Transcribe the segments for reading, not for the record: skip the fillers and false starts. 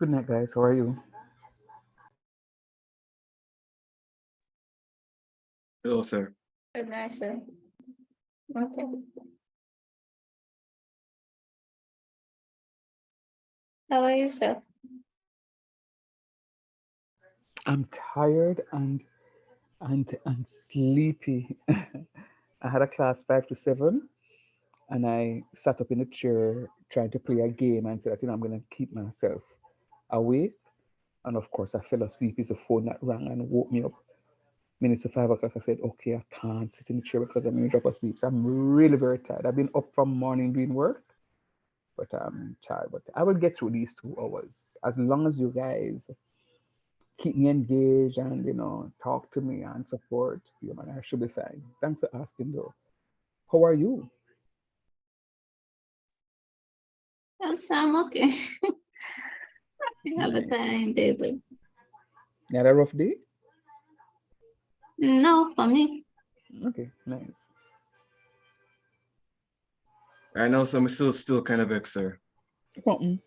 Good night, guys. How are you? Hello, sir. Good night, sir. Okay. How are you, sir? I'm tired and sleepy. I had a class 5 to 7, and I sat up in a chair trying to play a game and said, I think I'm gonna keep myself awake. And of course, I fell asleep. It's a phone that rang and woke me up. Minutes to 5 o'clock, I said, okay, I can't sit in the chair because I'm gonna drop asleep. So I'm really very tired. I've been up from morning doing work, but I'm tired. But I will get through these 2 hours as long as you guys keep me engaged and talk to me and support you, man. I should be fine. Thanks for asking though. How are you? Yes, I'm okay. You have a Nice. time daily. You had a rough day? No, for me. Okay, nice. I know some still kind of vexed, sir. Something.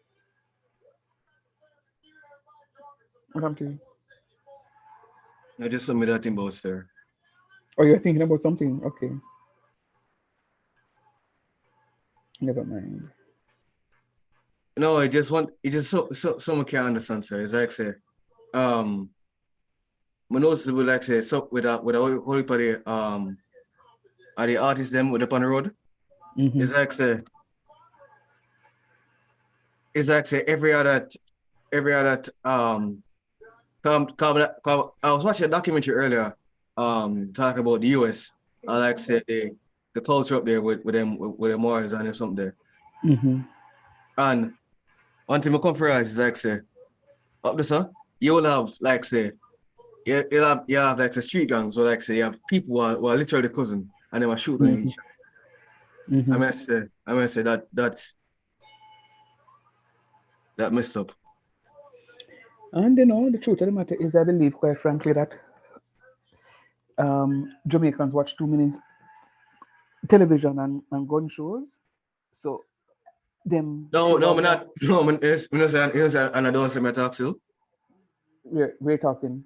What happened to you? I just submit that thing about, sir. Oh, you're thinking about something. Okay, never mind. No, I just want it just so someone can understand, sir. It's like say, um, my notice would like say so with a whole heap of the artists them with up on the road. Mm-hmm. It's like say every other I was watching a documentary earlier, talking about the US. I like say the culture up there with the Mars and something there. Mm-hmm. And one thing I come for realize is like say up there, sir, you will have like say you have like the street gangs, or like say you have people who are literally cousin and they were shooting on Mm-hmm. each Mm-hmm. other. I mean say that messed up. And the truth of the matter is, I believe, quite frankly, that Jamaicans watch too many television and gun shows. So them No, should no, have I'm more. not. No, I'm not. And I don't say my talk to. We're talking.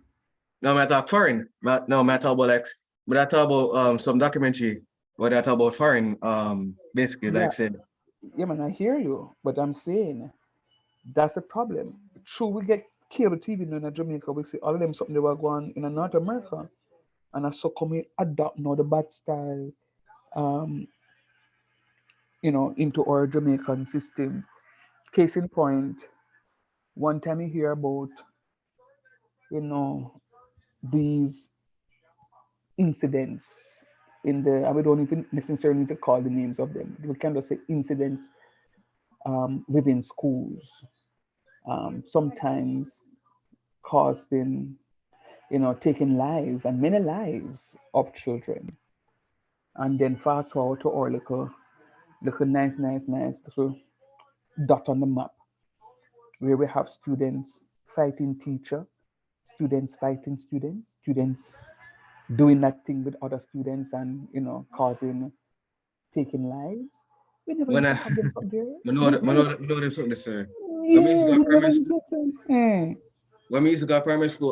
No, I talk foreign. No, I talk about like, but I talk about some documentary where I talk about foreign basically like Yeah, said. yeah, man, I hear you, but I'm saying that's a problem. True, we get cable TV now in Jamaica. We see all of them something they were going in North America, and I so come we adopt now the bad style, um, into our Jamaican system. Case in point, one time you hear about, you know, these incidents in the, and we don't even necessarily need to call the names of them. We can just say incidents within schools, sometimes causing, taking lives and many lives of children. And then fast forward to our little nice little dot on the map where we have students fighting teacher, students fighting students, students doing that thing with other students and causing taking lives. We never When used to I have them up there. I know them something to say. When we used to Yeah, go to we never primary used school,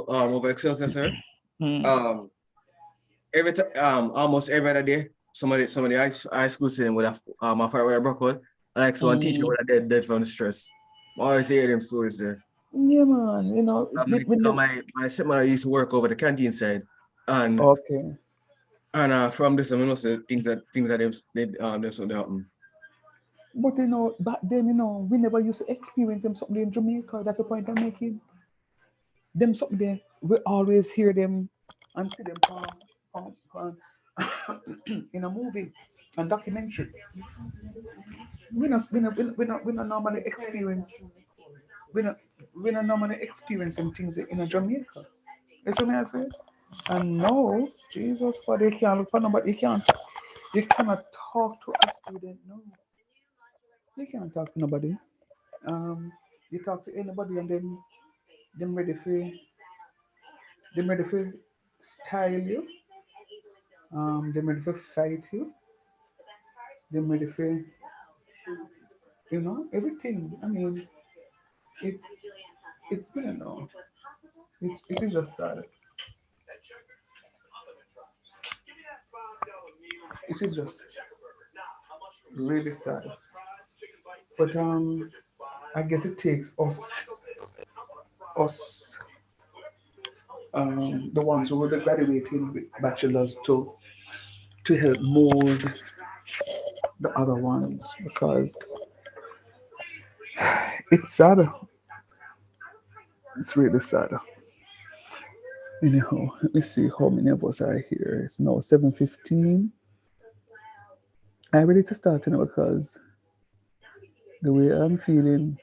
to have them. over Excelsior, sir. Mm. Um, almost every other day, some of the high school student would have my father would have broke out. And like so one teacher Mm. would have dead from the stress. I always hear them stories there. Yeah, man. We never. My stepmother used to work over the canteen side, and Okay. from this I know say things that them something happen. But back then, we never used to experience them something in Jamaica. That's the point I'm making. Them something there, we always hear them and see them in a movie and documentary. We not normally experience we not we not normally experiencing things in a Jamaica. You see me I say? And no, Jesus, but you can't look for nobody. You cannot talk to a student. No, you can't talk to nobody. You talk to anybody and then them ready for them ready for style you. Them ready for fight you. Them ready for everything. I mean, it It's you know, it is just sad. It is just really sad. But I guess it takes us the ones who are graduating with bachelors to help mold the other ones because it's sad. It's really sad. Anyhow, let me see how many of us are here. It's now 7:15. I ready to start because the way I'm feeling,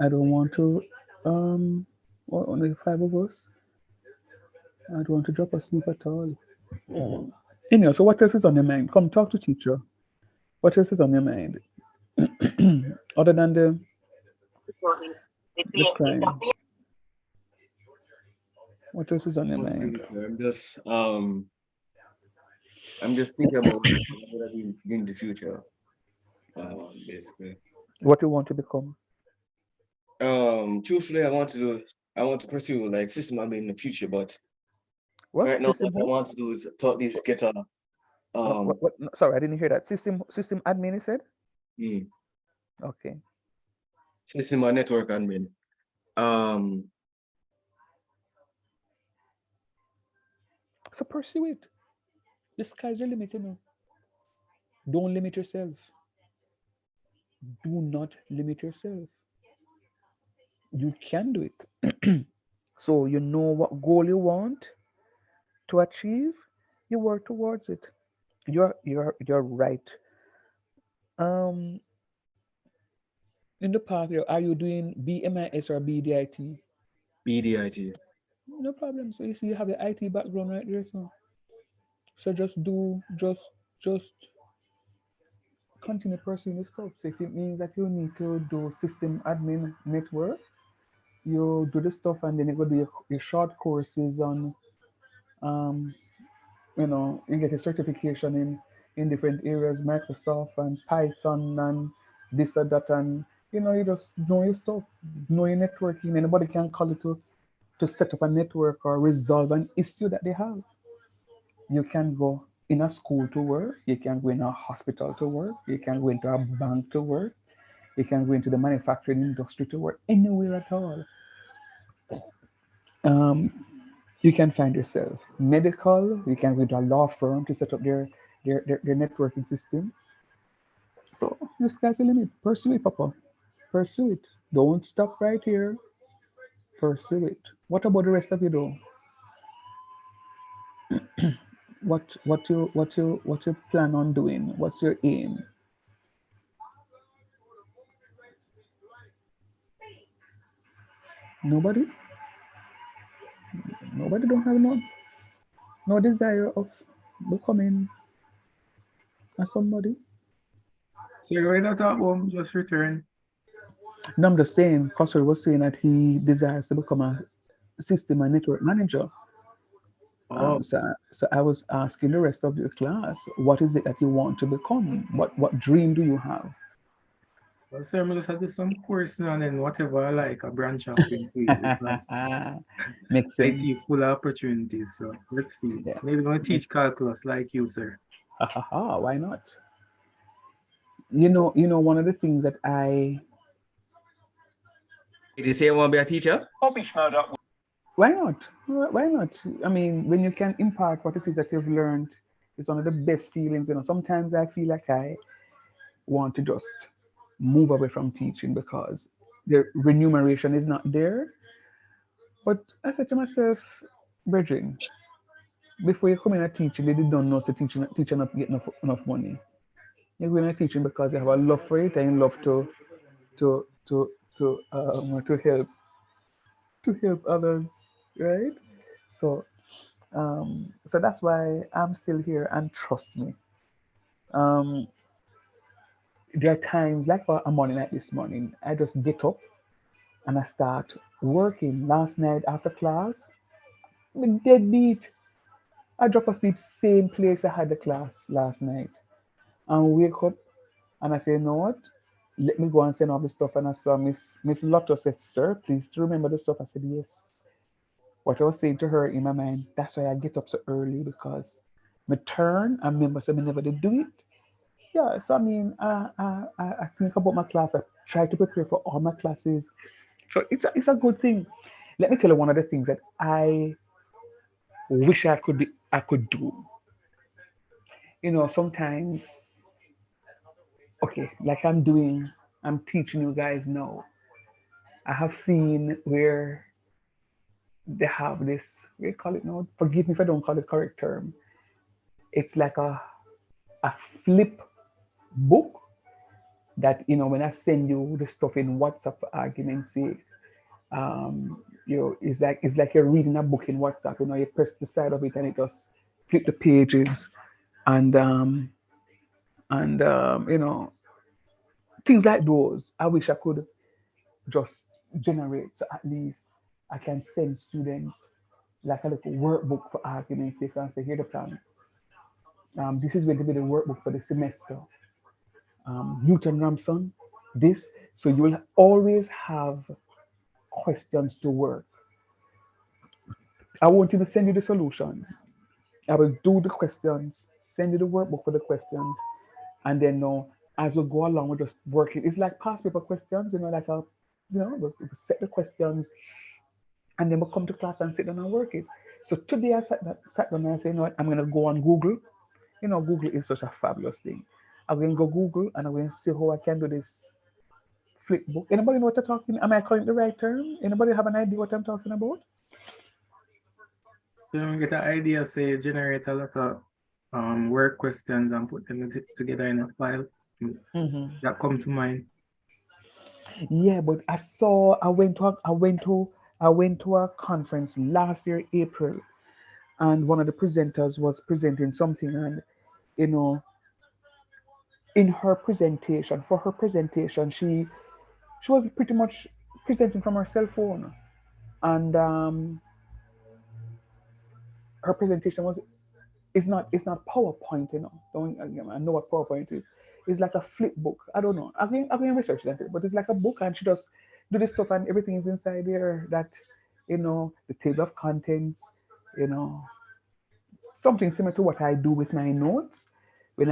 I don't want to well, only five of us. I don't want to drop asleep at all. Anyhow, so what else is on your mind? Come talk to teacher. What else is on your mind? Other than the crime. What else is on your Not mind? really sure. I'm just thinking about what I'm gonna be in the future. Basically. What you want to become? Truthfully, I want to pursue like system admin in the future, but What right now system? what I Who? want to do is talk this get a um What? No, sorry, I didn't hear that. System admin. You said. mm, Okay. system and network admin. Um, So pursue it. The sky's the limit, Don't limit yourself. Do not limit yourself. You can do it. So you know what goal you want to achieve. You work towards it. You're right. Um, in the past, are you doing BMIS or BDIT? BDIT. No problem. So you see, you have the IT background right there. So just continue pursuing the stuff. So if it means that you need to do system admin network, you do the stuff and then you go do your short courses on um you get a certification in different areas, Microsoft and Python and this or that, and you just know your stuff, know your networking. Anybody can call it to set up a network or resolve an issue that they have. You can go in a school to work, you can go in a hospital to work, you can go into a bank to work, you can go into the manufacturing industry to work, anywhere at all. Um, you can find yourself medical, you can go into a law firm to set up their networking system. So the sky's the limit. Pursue it, Papa. Pursue it. Don't stop right here. Pursue it. What about the rest of you though? What you plan on doing? What's your aim? Nobody? Nobody don't have no desire of becoming a somebody? So you're right at home, just return. No, I'm just saying, Coswell was saying that he desires to become a system and network manager. Oh, So I was asking the rest of the class, what is it that you want to become? What dream do you have? well, sir, I'm just have to do some course now and then whatever I like, a branch off into it because Makes sense. IT full of opportunities. So let's see. Yeah. Maybe I'm gonna teach calculus like you, sir. Ha ha ha. Why not? One of the things that Did you say you want to be a teacher? why not? Why not? I mean, when you can impart what it is that you've learned, it's one of the best feelings. Sometimes I feel like I want to just move away from teaching because the remuneration is not there. But I said to myself, Brethren, before you come in at teaching, they don't know so teaching not get enough money. You're going to teaching because you have a love for it and you love to to to help others, right? So so that's why I'm still here, and trust me, um, there are times like a morning like this morning, I just get up and I start working. Last night after class, I'm dead beat. I drop asleep same place I had the class last night and wake up and I say, you know what? let me go and send all the stuff. And I saw Miss Lotto said, "Sir, please to remember the stuff." I said, "Yes." What I was saying to her in my mind, that's why I get up so early because my turn and remember so I never did do it. Yeah, so I mean, I think about my class. I try to prepare for all my classes. So it's a good thing. Let me tell you one of the things that I wish I could do. Sometimes, okay, like I'm teaching you guys now. I have seen where they have this, we call it now, forgive me if I don't call it correct term. It's like a flip book that, when I send you the stuff in WhatsApp for argument's sake, it's like you're reading a book in WhatsApp. You press the side of it and it just flip the pages and things like those. I wish I could just generate so at least I can send students like a little workbook for argument's sake and say, here the plan. This is going to be the workbook for the semester. Newton Ramson, this. So you will always have questions to work. I won't even send you the solutions. I will do the questions, send you the workbook for the questions, and then as we go along, we're just working. It's like past paper questions, we set the questions, and then we come to class and sit down and work it. So today I sat down and I said, you know what, I'm gonna go on Google. Google is such a fabulous thing. I'm gonna go Google and I'm gonna see how I can do this flip book. Anybody know what I'm talking? Am I calling it the right term? Anybody have an idea what I'm talking about? So you get an idea, say generate a lot of work questions and put them together in a file Hmm. that come to mind. Yeah, but I went to a conference last year, April, and one of the presenters was presenting something, and you know, in her presentation, for her presentation, she was pretty much presenting from her cell phone, and her presentation was it's not PowerPoint, Don't I know what PowerPoint is. It's like a flip book. I don't know. I've been researching it, but it's like a book, and she just do this stuff, and everything is inside there. That the table of contents, you know, something similar to what I do with my notes when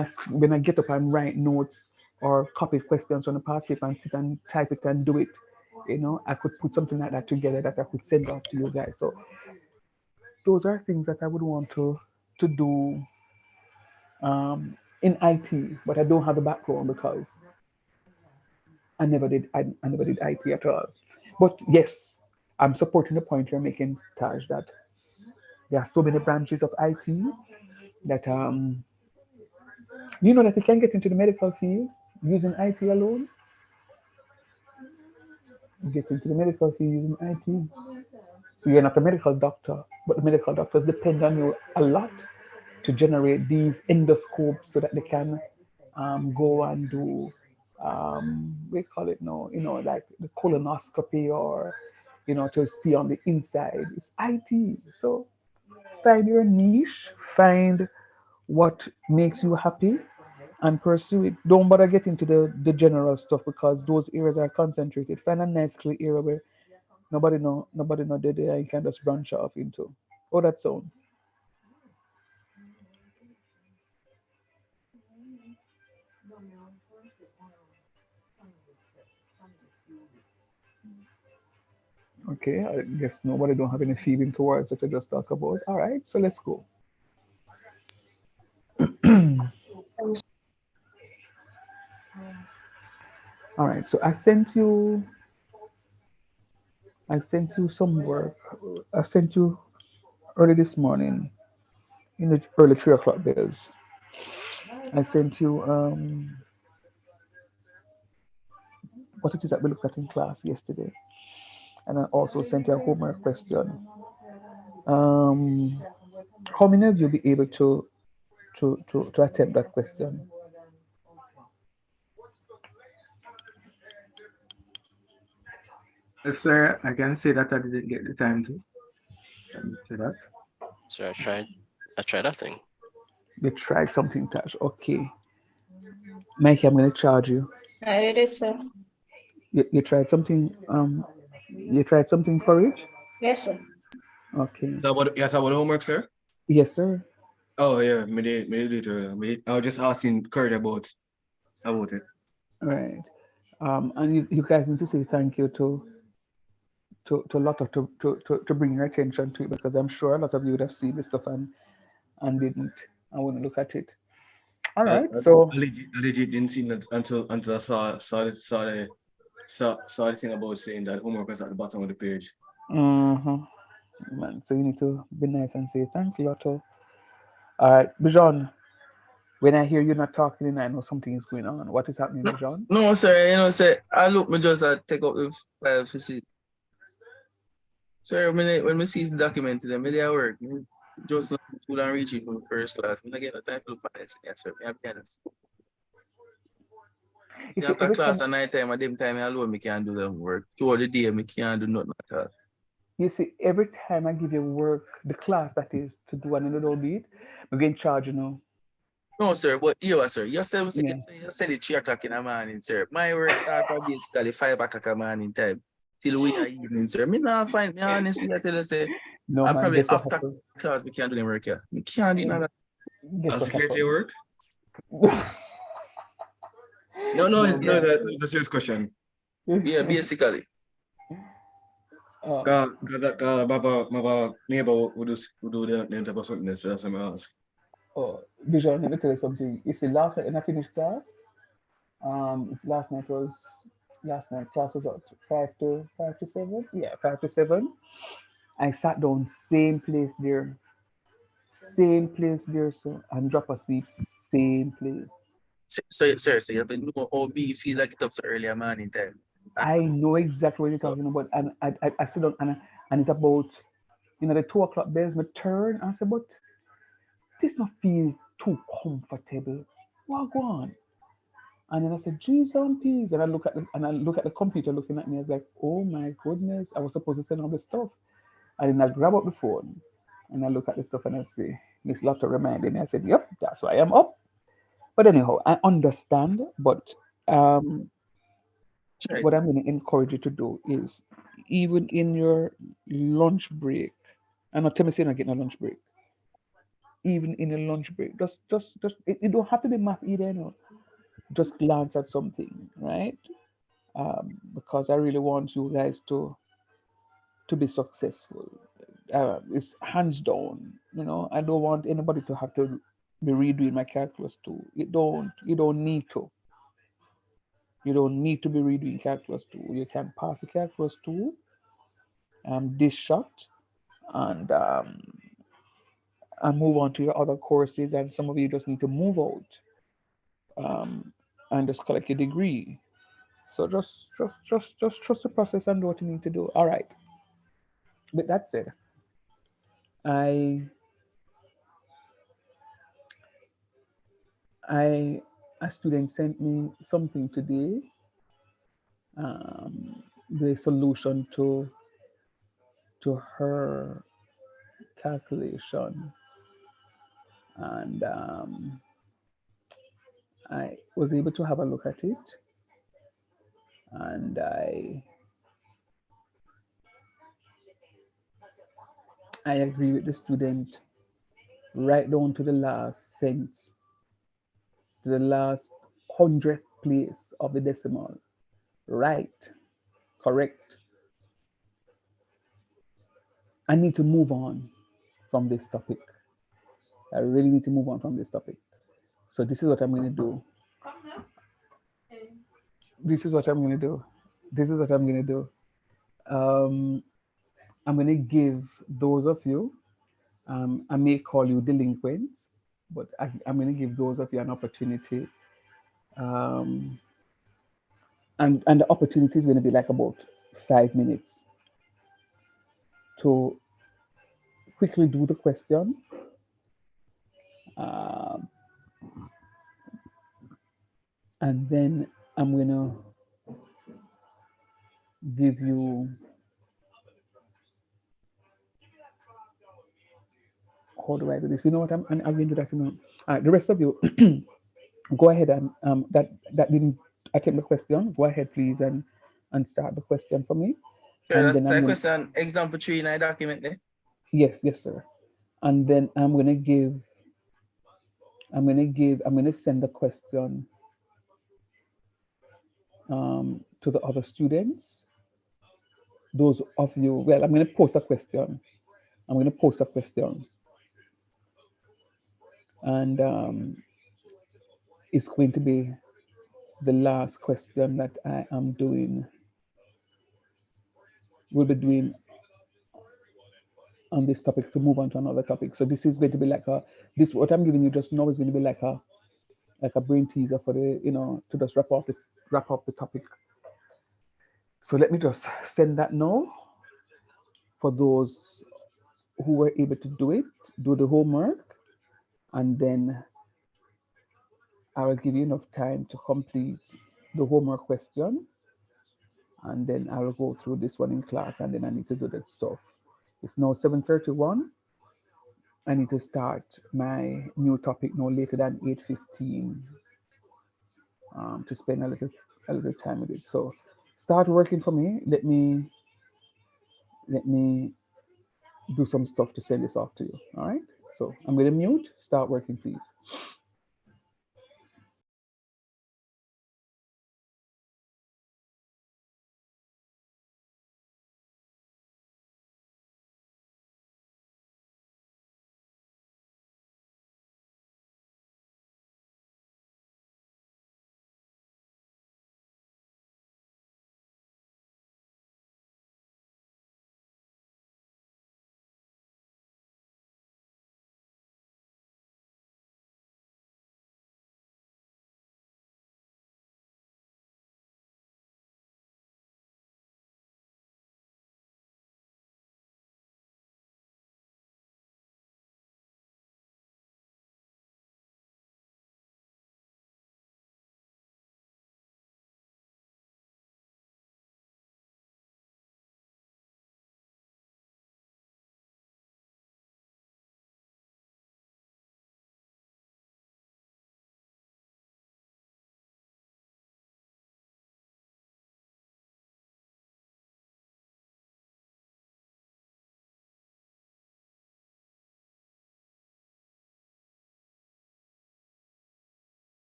I get up and write notes or copy questions on the past paper and sit and type it and do it. I could put something like that together that I could send off to you guys. So those are things that I would want to do in IT, but I don't have the background because I never did IT at all. But yes, I'm supporting the point you're making, Taj, that there are so many branches of IT that that you can get into the medical field using IT alone. You get into the medical field using IT. So you're not a medical doctor, but the medical doctors depend on you a lot to generate these endoscopes so that they can go and do we call it now, like the colonoscopy or to see on the inside. It's IT. So find your niche, find what makes you happy and pursue it. Don't bother get into the general stuff because those areas are concentrated. Find a nice clear area where nobody know there you can just branch off into. Oh, that sound. Okay, I guess nobody don't have any feeling towards what I just talk about. All right, so let's go. All right, so I sent you some work. I sent you early this morning in the early 3 o'clock days. I sent you what it is that we looked at in class yesterday, and I also sent you a homework question. Um, how many of you be able to attempt that question? Yes, sir, I can say that I didn't get the time to say that. So I tried that thing. You tried something, Tash. Okay, Mikey, I'm gonna charge you. I did it, sir. You tried something you tried something porridge? Yes, sir. Okay. That's about homework, sir? Yes, sir. Oh yeah, me did it earlier. I was just asking Kurt about it. Right. And you guys need to say thank you to a lot of to bring your attention to it because I'm sure a lot of you would have seen this stuff and didn't. I want to look at it. All right. So I legit didn't see that until I saw the thing about saying that homework was at the bottom of the page. uh man, so you need to be nice and say thanks, Lotto. All right, Bijan. When I hear you not talking, and I know something is going on. What is happening, No, Bijan? no, sir. Say I look me just take up the file to see. Sir, when me see the document today, me dey work. Me just not too long reach it from first class. Me not get no time to look at this. Yes, sir. Me have honest. You See see, after every class time at night time, at them time alone, me can't do them work. Throughout the day, me can't do nothing at all. every time I give you work, the class that is to do and you don't do it, we get in charge, you know. No, sir, but you, sir, Yeah. you said it 3 o'clock in the morning, sir. My work start from basically 5 o'clock in the morning time till we are evening, sir. Me not find me honestly, I tell you, say, No I man, probably guess what after happened? class, we can't do them work here. We can't do none of Guess As what security happened? work? No, No, it's no, guess. that's a serious question. yeah, basically. uh, My neighbor would do the type of something that's what I ask. Bijan, let me tell you something. You see, last night when I finished class, last night class was at 5 to 7. Yeah, 5 to 7. I sat down, same place there, so and drop asleep, same place. So, sir, so you have to know how big you feel like it up so early in the morning time. And I know exactly what you're so, talking about, and I sit down and it's about the 2 o'clock bells. My turn. I said, but this not feel too comfortable. What go on? And then I said, geez, and peas. And I look at the computer looking at me. I was like, oh my goodness, I was supposed to send all the stuff. And then I grab up the phone and I look at the stuff and I say, Miss Lotta reminded me. I said, yep, that's why I'm up. But anyhow, I understand. But um, right. what I'm going to encourage you to do is even in your lunch break, and not tell me saying I get no lunch break. Even in a lunch break, just it don't have to be math either. Just glance at something, right? Because I really want you guys to be successful. It's hands down. I don't want anybody to have to be redoing my calculus too. You don't need to. You don't need to be redoing calculus too. You can pass the calculus too, this shot, and move on to your other courses. And some of you just need to move out um, and just collect your degree. So just trust the process and do what you need to do. All right. With that said, I I a student sent me something today, the solution to her calculation, and I was able to have a look at it, and I agree with the student right down to the last cent, to the last hundredth place of the decimal. Right, correct. I need to move on from this topic. I really need to move on from this topic. So this is what I'm going to do. This is what I'm going to do. This is what I'm going to do. Um, I'm going to give those of you, I may call you delinquents, but I'm going to give those of you an opportunity. Um, and the opportunity is going to be like about 5 minutes to quickly do the question. Um, and then I'm going to give you, how do I do this? You know what? I'm going to do that. The rest of you, go ahead and that didn't attempt the question. Go ahead, please, and start the question for me. Sure, And that's then I'm the gonna question. Example 3 in a document there. yes, yes, sir. And then I'm gonna send the question to the other students. Those of you, well, I'm gonna post a question. I'm gonna post a question, and it's going to be the last question that I am doing. We'll be doing on this topic to move on to another topic. So this is going to be like a this what I'm giving you just now is going to be like a brain teaser for the to just wrap up the topic. So let me just send that now for those who were able to do it, do the homework, and then I will give you enough time to complete the homework question, and then I will go through this one in class, and then I need to do that stuff. It's now 7:31. I need to start my new topic no later than 8:15 to spend a little time with it. So start working for me. Let me do some stuff to send this off to you. All right. So I'm going to mute. Start working, please.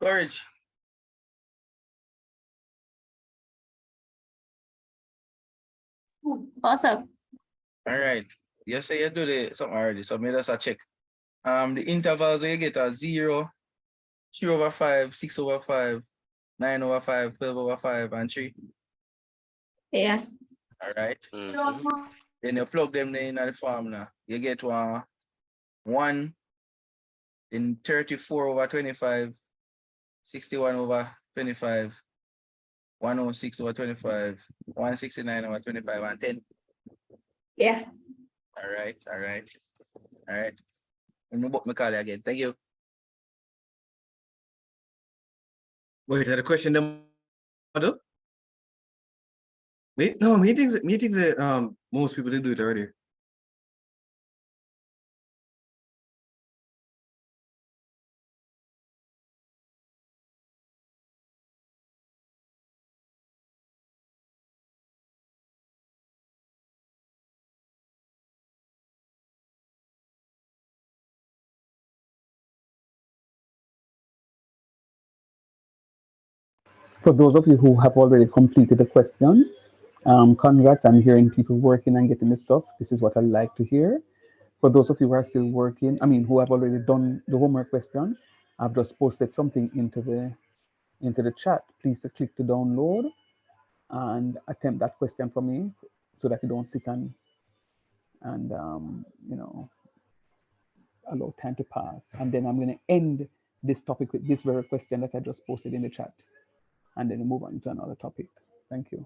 Courage. What's up? All right. You say you do the something already, so me just a check. The intervals where you get are 0, 3/5, 6/5, 9/5, 12/5, and 3. Yeah. All right. Mhm. Then you plug them in the formula. You get 1, then 34/25, 61/25, 106/25, 169/25, and 10. Yeah. All right. All right. All right. I'm gonna book my call you again. Thank you. Wait, had a question them do? No, meetings that most people did do it already. For those of you who have already completed the question, congrats. I'm hearing people working and getting the stuff. This is what I like to hear. For those of you who are still working, I mean, who have already done the homework question, I've just posted something into the chat. Please click to download and attempt that question for me so that you don't sit and you know, allow time to pass. And then I'm going to end this topic with this very question that I just posted in the chat, and then move on to another topic. Thank you.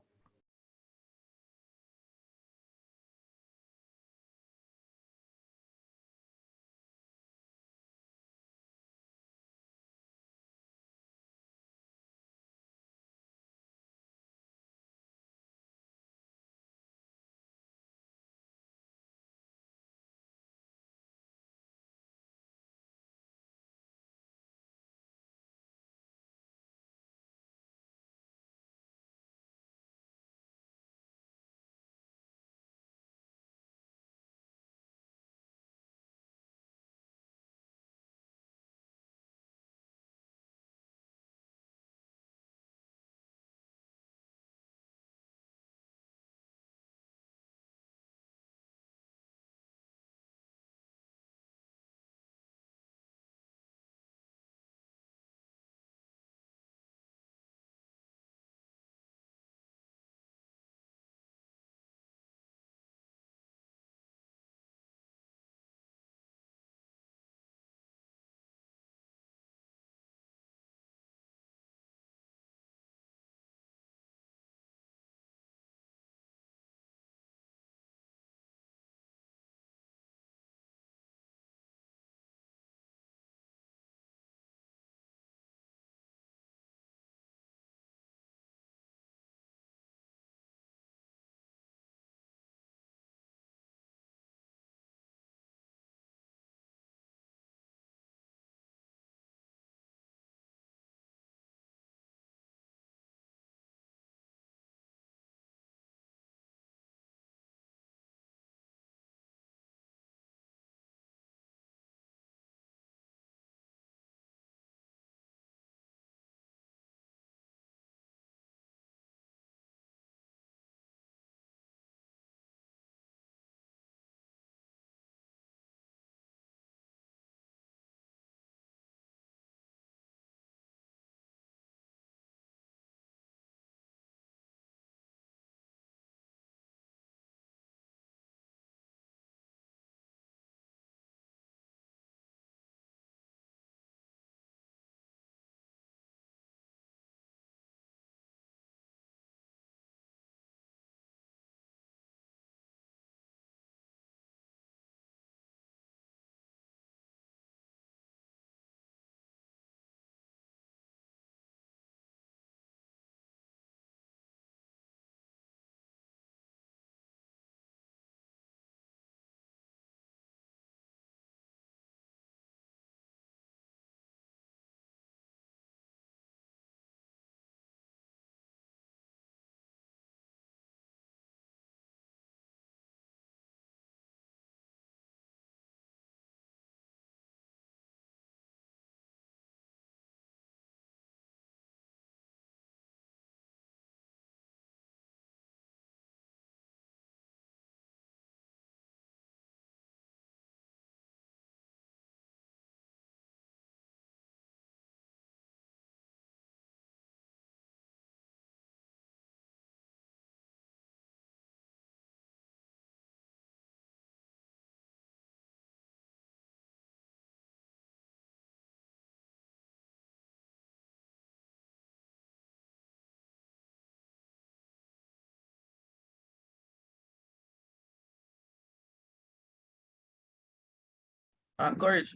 Courage.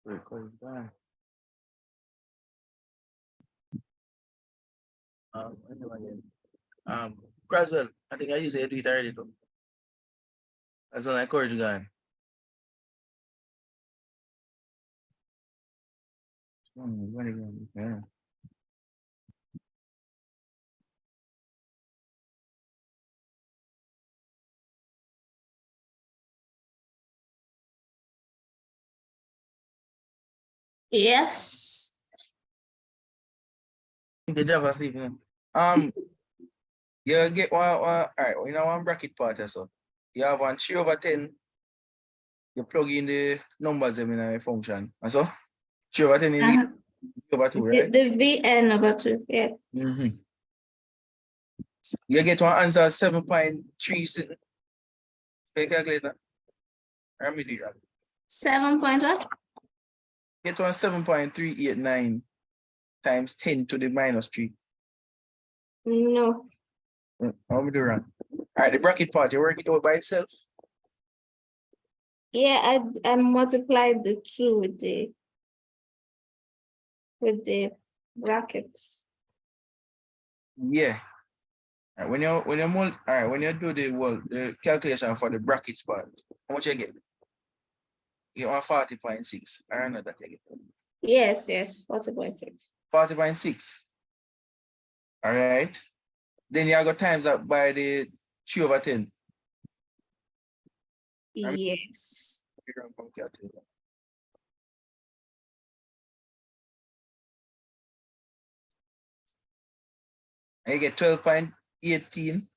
Wait, Courage gone. Anyway, Craswell, I think I used to do it already though. That's all like Courage gone. Yeah. Yes. Good job of sleeping. You get one, all right, you know, one bracket part or so. You have one 3/10. You plug in the numbers them in a function. And so 3/10 in Uh-huh. 3/2, The, right? the VN number 2. Yeah. Mm-hmm. You get one answer 7.3 something. Calculator. Let me do that. 7 point what? Get one 7.389 times 10 to the minus 3. No. How me do wrong? All right, the bracket part, you work it out by itself. Yeah, I multiplied the 2 with the brackets. Yeah. All right, when you do the calculation for the brackets part, how much you get? You get 140.6. I don't know that you get. Yes, 40.6. 40.6. All right. Then you got times up by the 3/10. Yes. Figure out from calculator. And you get 12.18.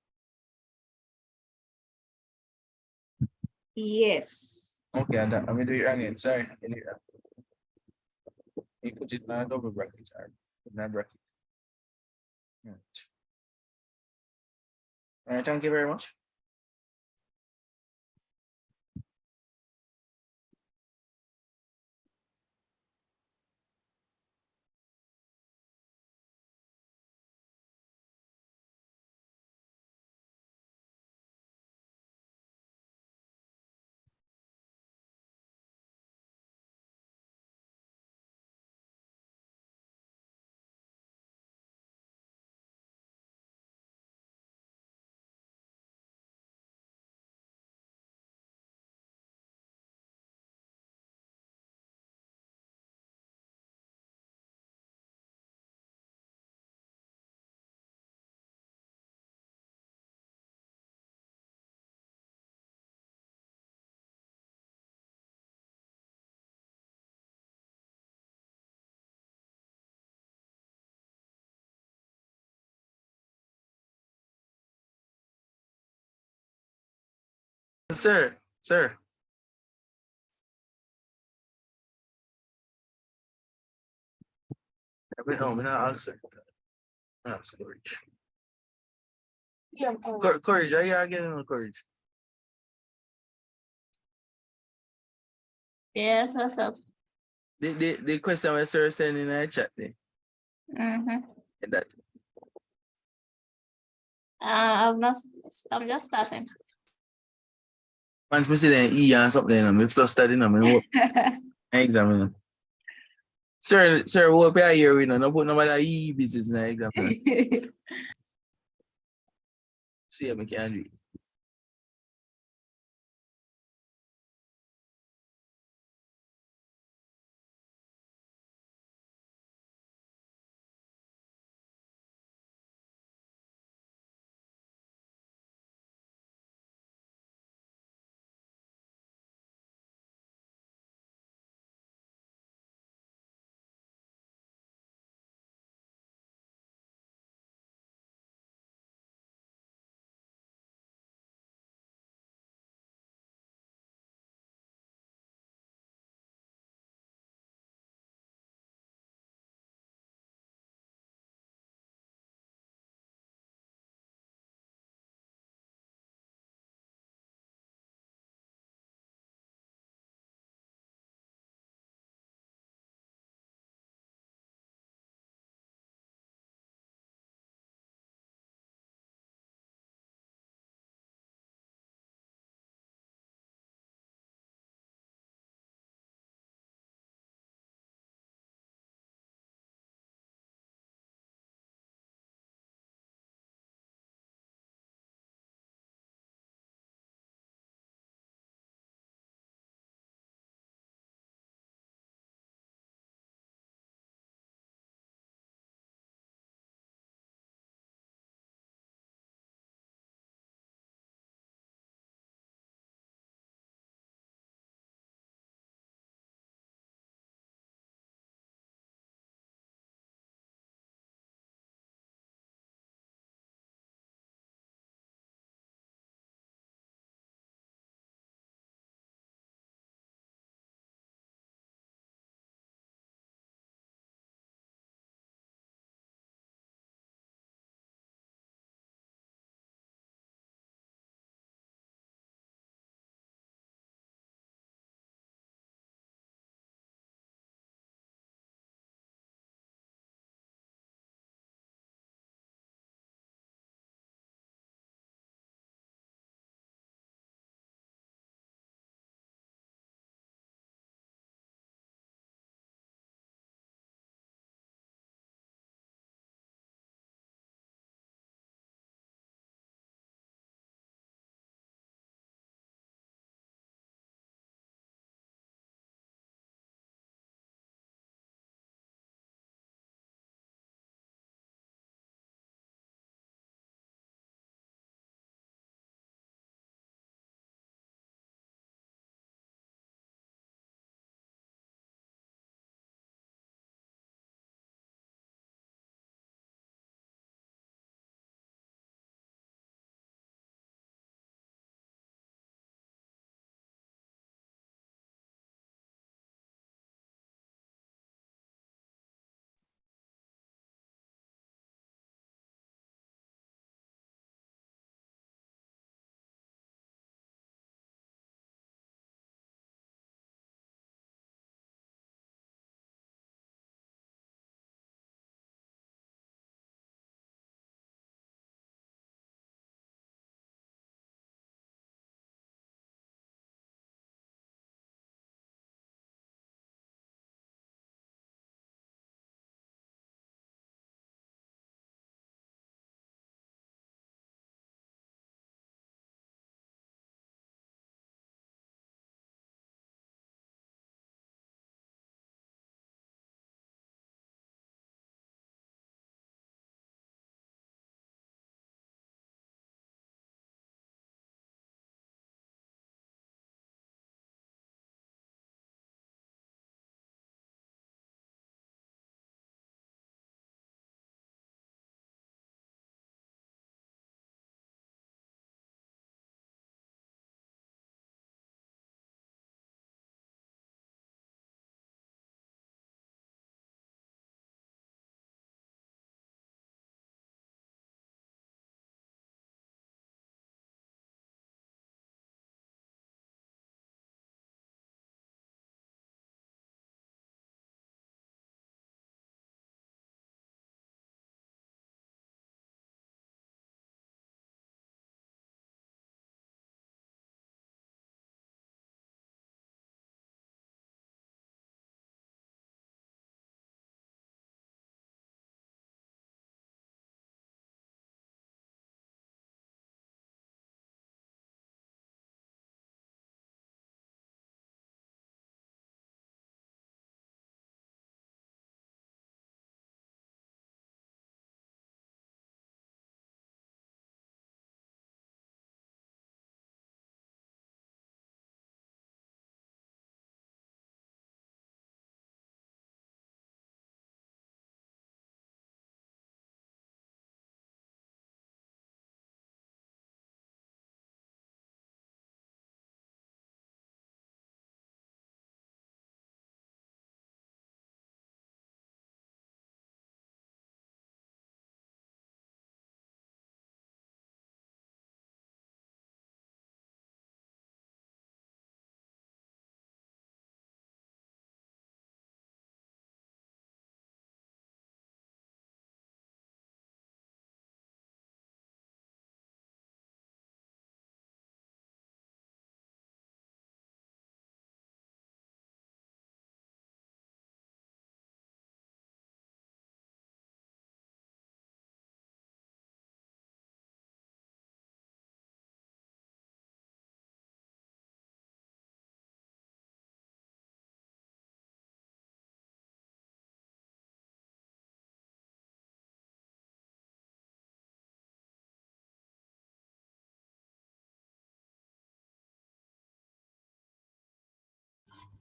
Yes. Okay, and that, I'm gonna do it again. Sorry. You put it in a double bracket. All right. Put it in a bracket. Right. All right, thank you very much. Sir. I went home and I answered. That's courage. Yeah. Courage, are you again on courage? Yes, what's up? The question was sir sent in a chat there. Mm-hmm. And that I'm just starting. once we see the E and something, I'm flustered, I mean, examine. Sir, what pay here, no put nobody E business in the exam. See if I can do it.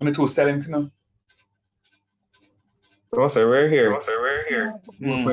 On the 270 now. Oh, so we're here. Mm.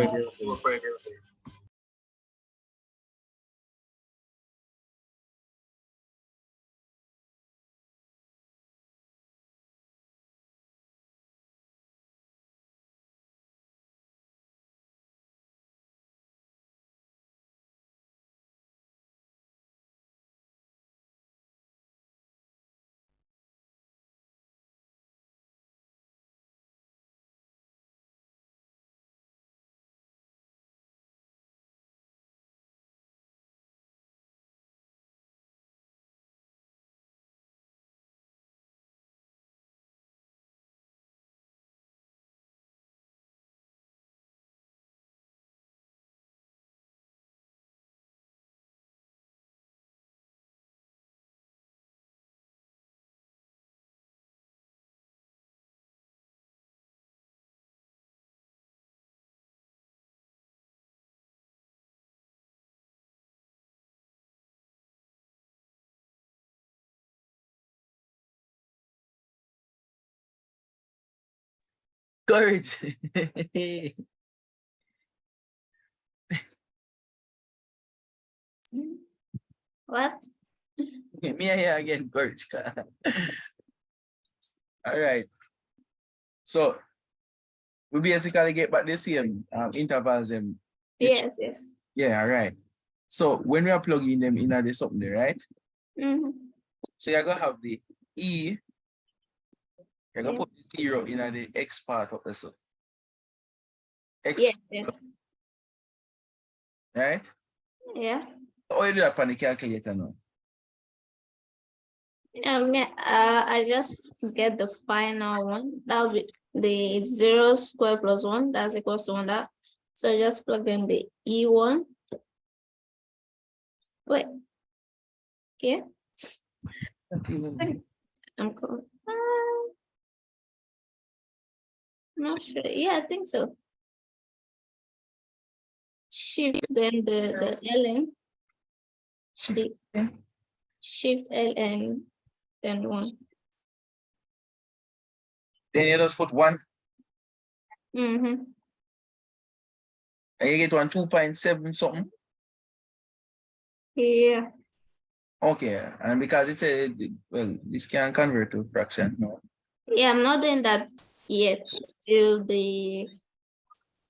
Courage. What? Me here again, courage. All right. So we basically get back the same intervals. Yes. Yeah, all right. So when we are plugging them in the something there, right? So you're gonna have the E, you're gonna Yeah. put the 0 in the X part of the sum. X, Yeah. right? Yeah. Or you do that on the calculator now. I just get the final one. That will be the 0 square plus 1. That's equals to 1. That. So just plug in the E1. Wait. Yeah. I'm cool. Not sure. Yeah, I think so. Shift then the ln. The shift ln then 1. Then you just put 1 Mm-hmm. and you get 2.7 something. Yeah. Okay, and because it's a, well, this can convert to fraction. No. Yeah, I'm not doing that yet till the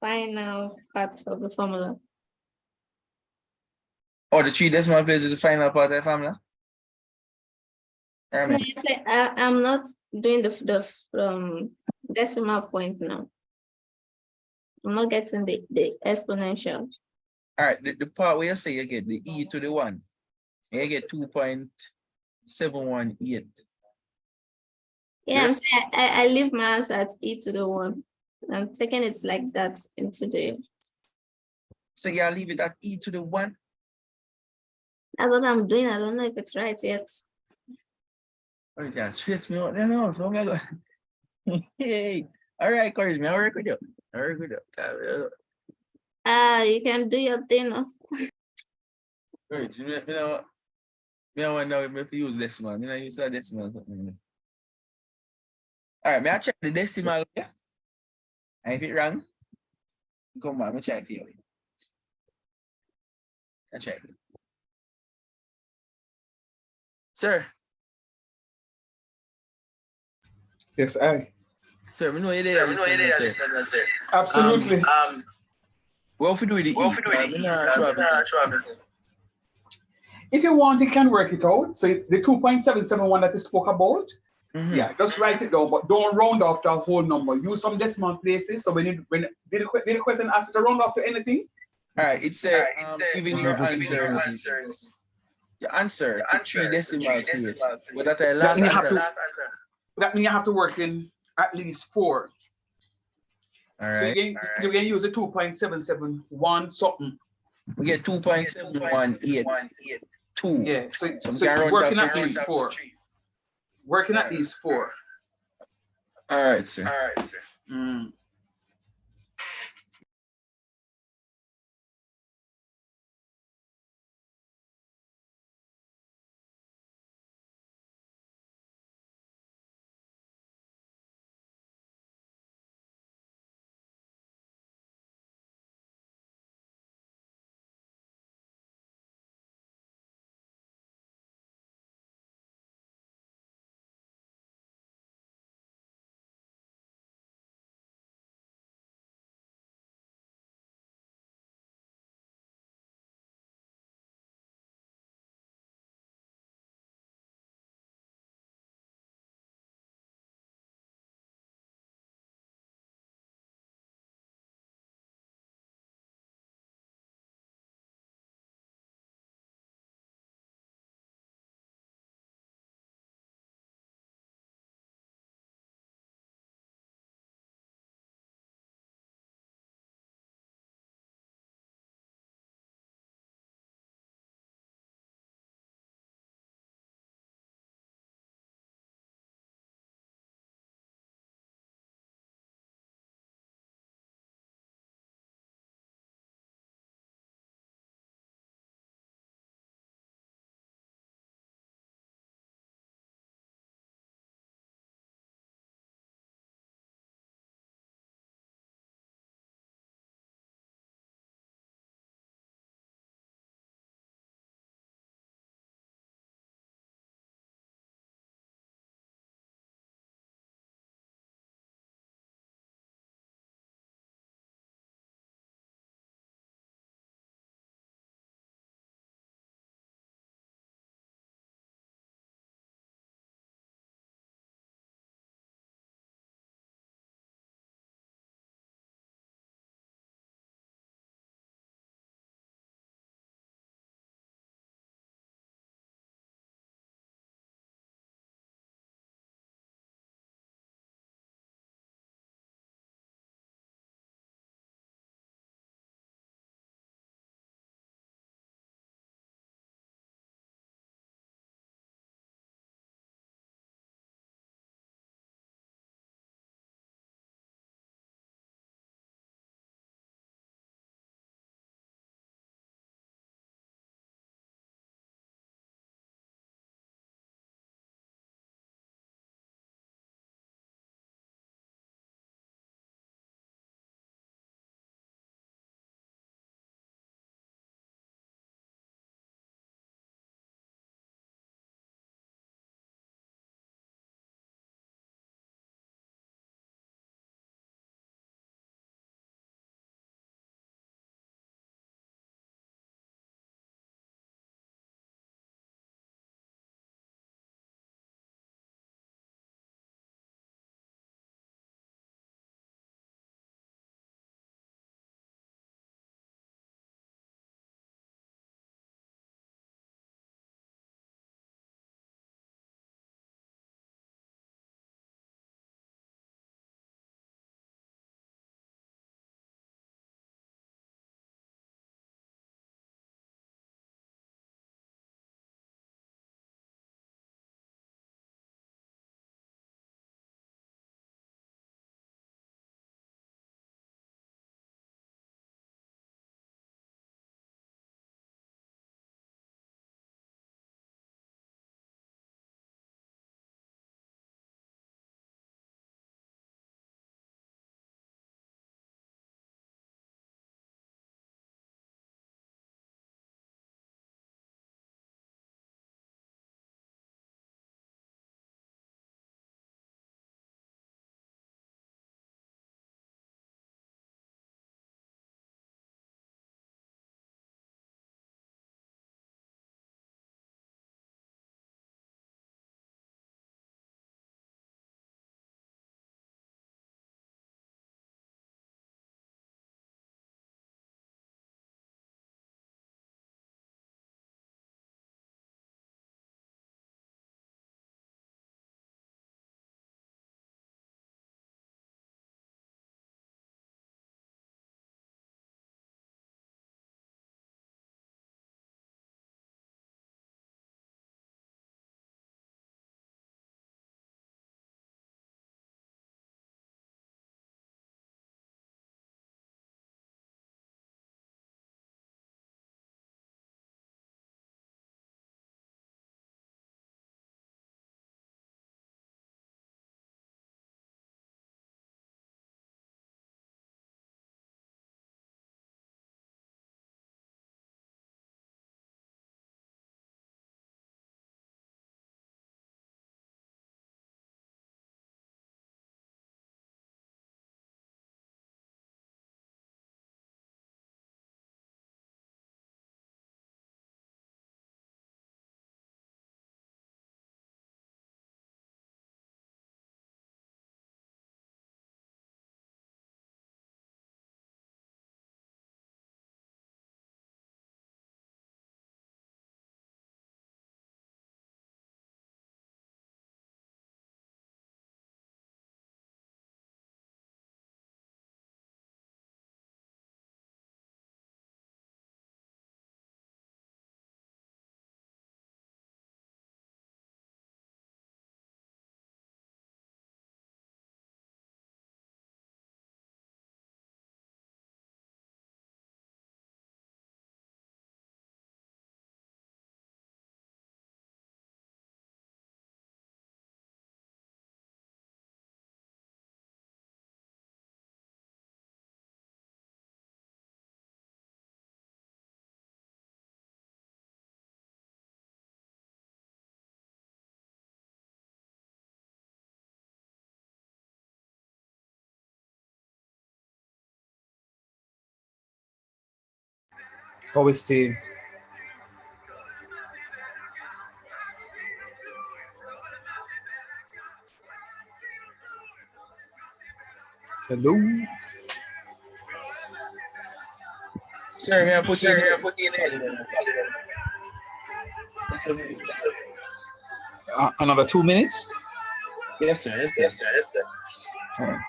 final part of the formula. Oh, the 3 decimal place is the final part of the formula? No, you say I'm not doing the decimal point now. I'm not getting the exponential. All right, the part where you say you get the E to the 1, you get 2.718. Yeah, I'm saying I leave my answer at e to the 1. I'm taking it like that into the. So you leave it at E to the 1. That's what I'm doing. I don't know if it's right yet. Oh, you can stress me out there now. So I'm gonna go. Hey, all right, courage me. I'll work with you. You can do your thing. No? Courage, you know, me I want now if you use decimal. You know, use that decimal. All right, may I check the decimal? Yeah? And if it wrong, come on, me check for you. I check. Sir, Yes, I. sir, we know you're there. Sir. Absolutely. What if we do with the E? If you want, you can work it out. So the 2.771 that you spoke about, yeah, just write it down, but don't round off to a whole number. Use some decimal places. So when did the question ask you to round off to anything? All right, it's giving your answers. Your answer to 3 decimal place. But that's the last answer. That means you have to work in at least 4. All So right. you can use a 2.771 something. We get 2.7182. Yeah, so you're working at least 4. Working at least 4. All right, sir. Mm. How is team? Hello? Sir, may I put you in there? Yes, sir. Another 2 minutes? Yes, sir. Yes, sir. All right.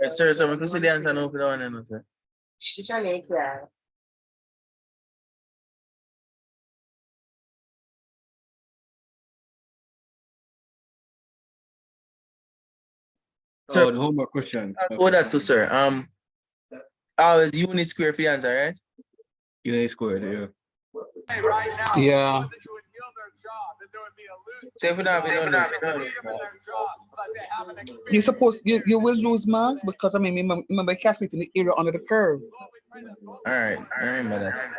Yes, sir, so we can see the answer now for that one, then, sir. Sir, Oh, the homework question. what that to, sir? Is unit square for the answer, right? Unit squared, yeah. Yeah. So if we don't have it, don't lose. You're supposed you will lose marks because I mean remember calculating the area under the curve. All right, I remember that.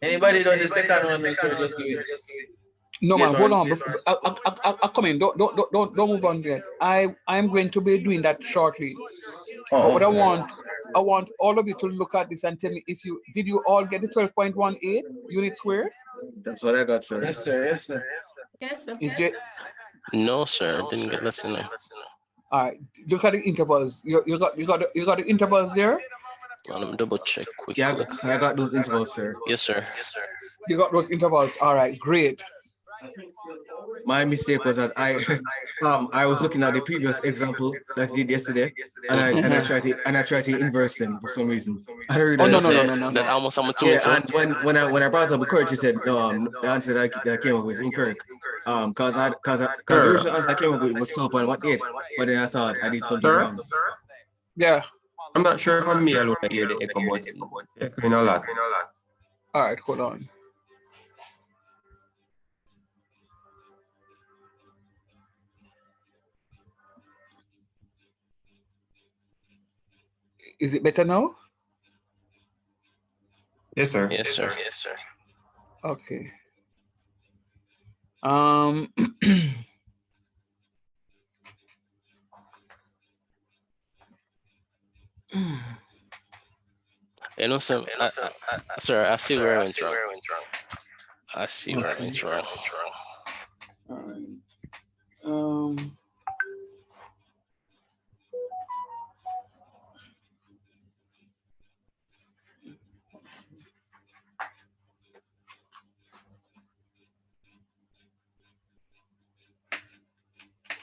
Anybody done the second one, sir? Just give it. No Get man, hold one. on. I come in. Don't move on yet. I'm going to be doing that shortly. But what I want all of you to look at this and tell me if you all get the 12.18 unit squared? That's what I got, sir. Yes, sir. Yes, sir. Yes, sir. Is it No, sir. I didn't get listening. all right? Look at the intervals. You got the intervals there. Let me double check quickly. Yeah, I got those intervals, sir. Yes, sir. You got those intervals. All right, great. My mistake was that I was looking at the previous example that I did yesterday, and I tried to inverse them for some reason. I don't Oh realize. no. That almost I'm Yeah, too. and when I brought up the correct, you said no. The answer that I came up with is incorrect. Cause the original answer I came up with was 12.18, but then I thought I did something wrong. Yeah. I'm not sure if I'm me alone that hear the echo, but echoing a lot. All right, hold on. Is it better now? Yes, sir. Yes, sir. Yes, sir. Okay. You know, sir. Sir, I see where I went wrong. I see where I went wrong. All right.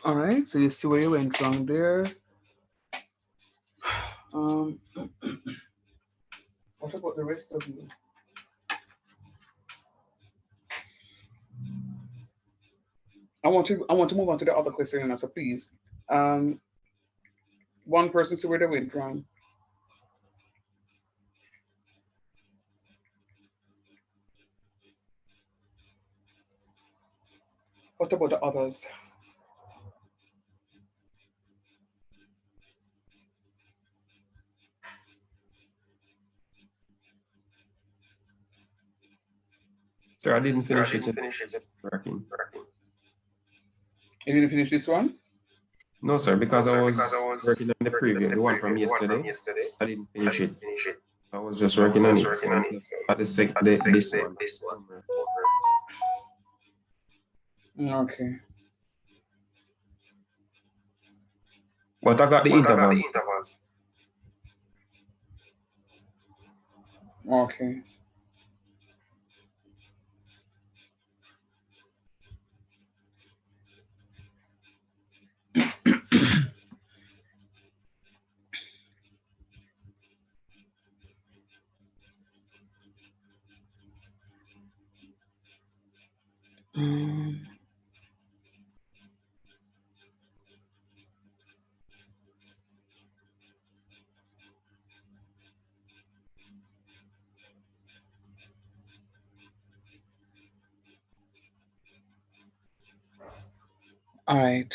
All right, so you see where you went wrong there. What about the rest of you? I want to move on to the other question, so please. One person see where they went wrong. What about the others? Sir, I didn't finish it. Working. You didn't finish this one? No, sir, because I was working on the preview, the one from yesterday. I didn't finish it. I was just working on it. So this one. Okay. But I got the intervals. Okay. All right.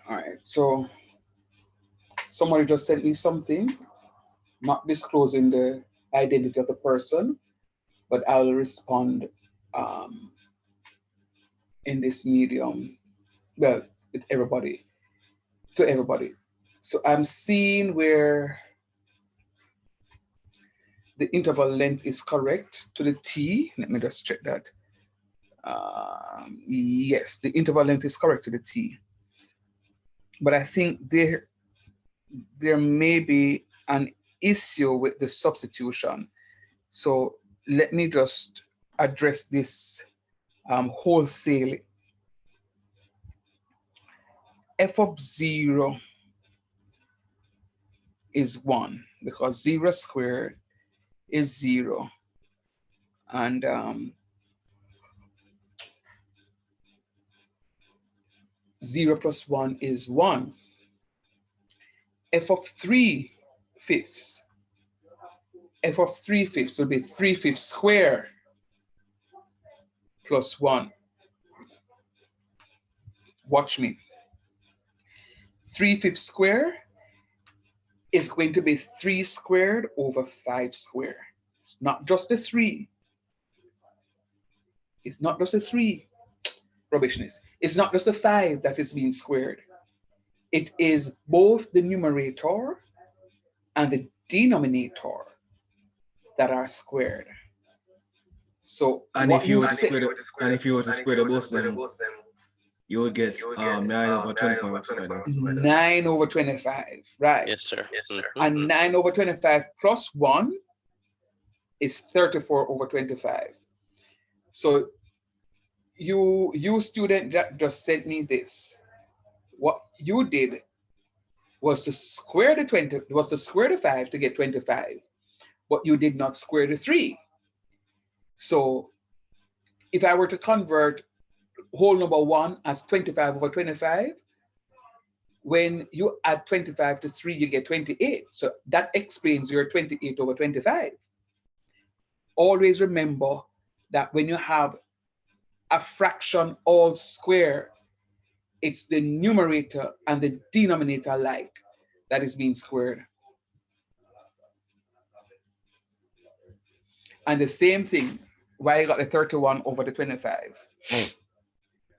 All right. So somebody just sent me something, not disclosing the identity of the person, but I will respond in this medium. Well, with everybody, to everybody. So I'm seeing where the interval length is correct to the T. Let me just check that. Yes, the interval length is correct to the T. But I think there may be an issue with the substitution. So let me just address this wholesale. F of 0 is 1 because 0 squared is 0. And 0 plus 1 is 1. F of 3/5. F of 3/5 will be 3/5 square plus 1. Watch me. 3/5 square is going to be 3 squared over 5 squared. It's not just the 3. It's not just the 3. Rubbishness. It's not just the 5 that is being squared. It is both the numerator and the denominator that are squared. So And what if you you were to say, square the both of them, you would get 9 over 25 squared. 9 over 25, right? Yes, sir. And 9 over 25 plus 1 is 34 over 25. So you student that just sent me this, what you did was to square the 5 to get 25, but you did not square the 3. So if I were to convert whole number 1 as 25 over 25, when you add 25 to 3, you get 28. So that explains your 28 over 25. Always remember that when you have a fraction all square, it's the numerator and the denominator alike that is being squared. And the same thing, why you got the 31 over the 25.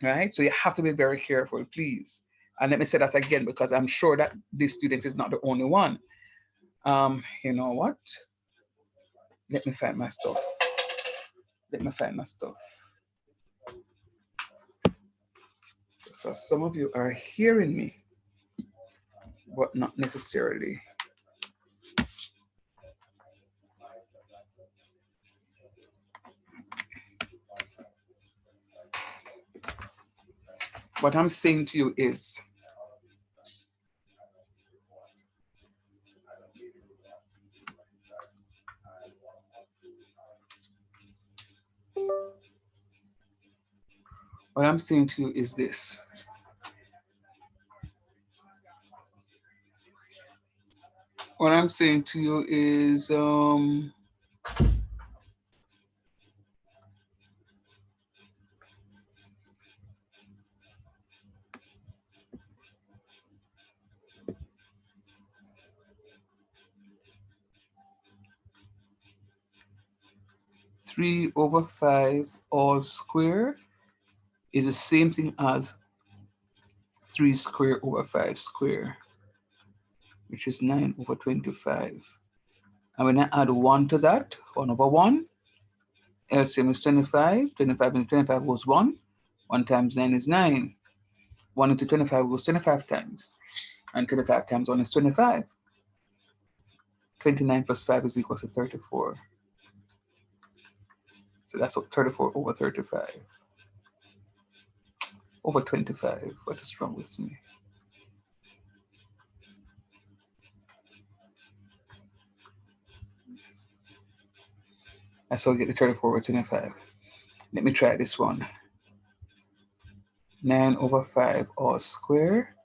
Right? So you have to be very careful, please. And let me say that again, because I'm sure that this student is not the only one. You know what? Let me find my stuff. Because some of you are hearing me, but not necessarily. What I'm saying to you is, this. What I'm saying to you is, 3 over 5 all square is the same thing as 3 square over 5 square, which is 9 over 25. And when I add 1 to that, 1 over 1, LCM is 25. 25 into 25 goes 1. 1 times 9 is 9. 1 into 25 goes 25 times. And 25 times 1 is 25. 29 plus 5 is equal to 34. So that's what 34 over 35. Over 25. What is wrong with me? I still get the 34 over 25. Let me try this one. 9 over 5 all square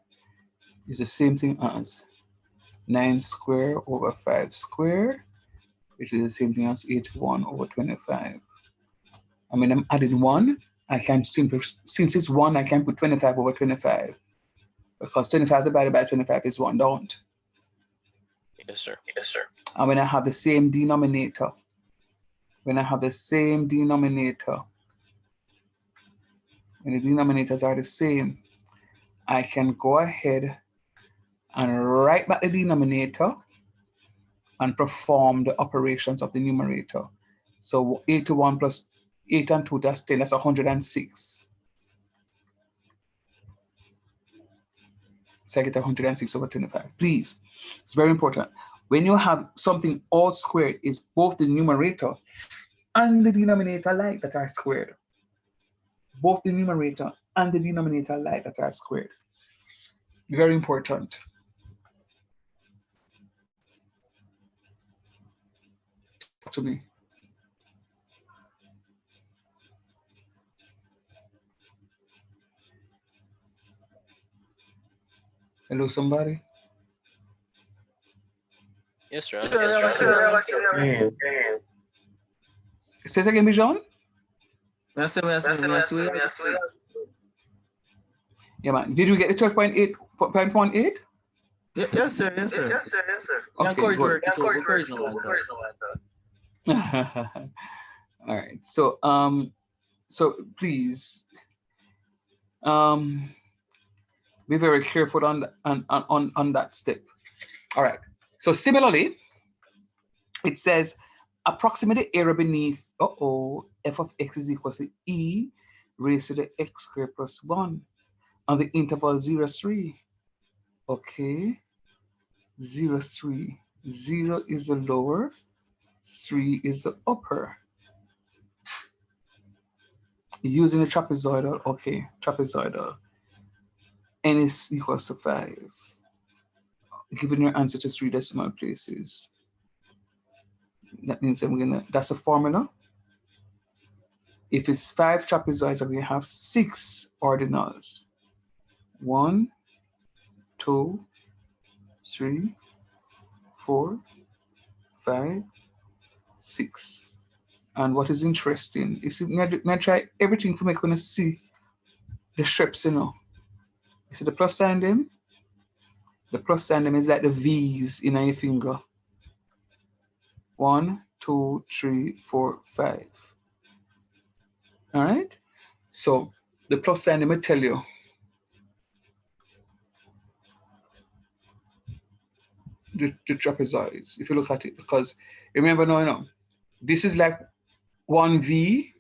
is the same thing as 9 square over 5 square, which is the same thing as 81 over 25. I mean, I'm adding 1. I can simply, since it's 1, I can put 25 over 25. Because 25 divided by 25 is 1, don't? Yes, sir. And when I have the same denominator, when the denominators are the same, I can go ahead and write back the denominator and perform the operations of the numerator. So 81 plus 8 and 2, that's 10, that's 106. So I get 106 over 25. Please, it's very important. When you have something all squared, it's both the numerator and the denominator like that are squared. Both the numerator and the denominator like that are squared. Very important. Talk to me. Hello, somebody? Yes, sir. I'm Sir, still I'm trying. Yeah. Say it again, Bijan? I say, I swear. Yeah, man. Did you get the 12.8.18? Yes, sir. Yes, sir. You Okay, encourage good. work it over. Encourage no man. All right. So please, be very careful on that step. All right. So similarly, it says approximate the area beneath f of x is equal to e raised to the x squared plus 1 on the interval 0, 3. Okay. 0, 3. 0 is the lower, 3 is the upper. Using the trapezoidal, okay, trapezoidal. N is equals to 5. Giving your answer to 3 decimal places. That means that that's a formula. If it's 5 trapezoids, I'm gonna have 6 ordinals. 1, 2, 3, 4, 5, 6. And what is interesting is I try everything to make you see the strips, You see the plus sign them? The plus sign them is like the V's in your finger. 1, 2, 3, 4, 5. All right. So the plus sign them will tell you the trapezoids if you look at it, because remember now, this is like one V,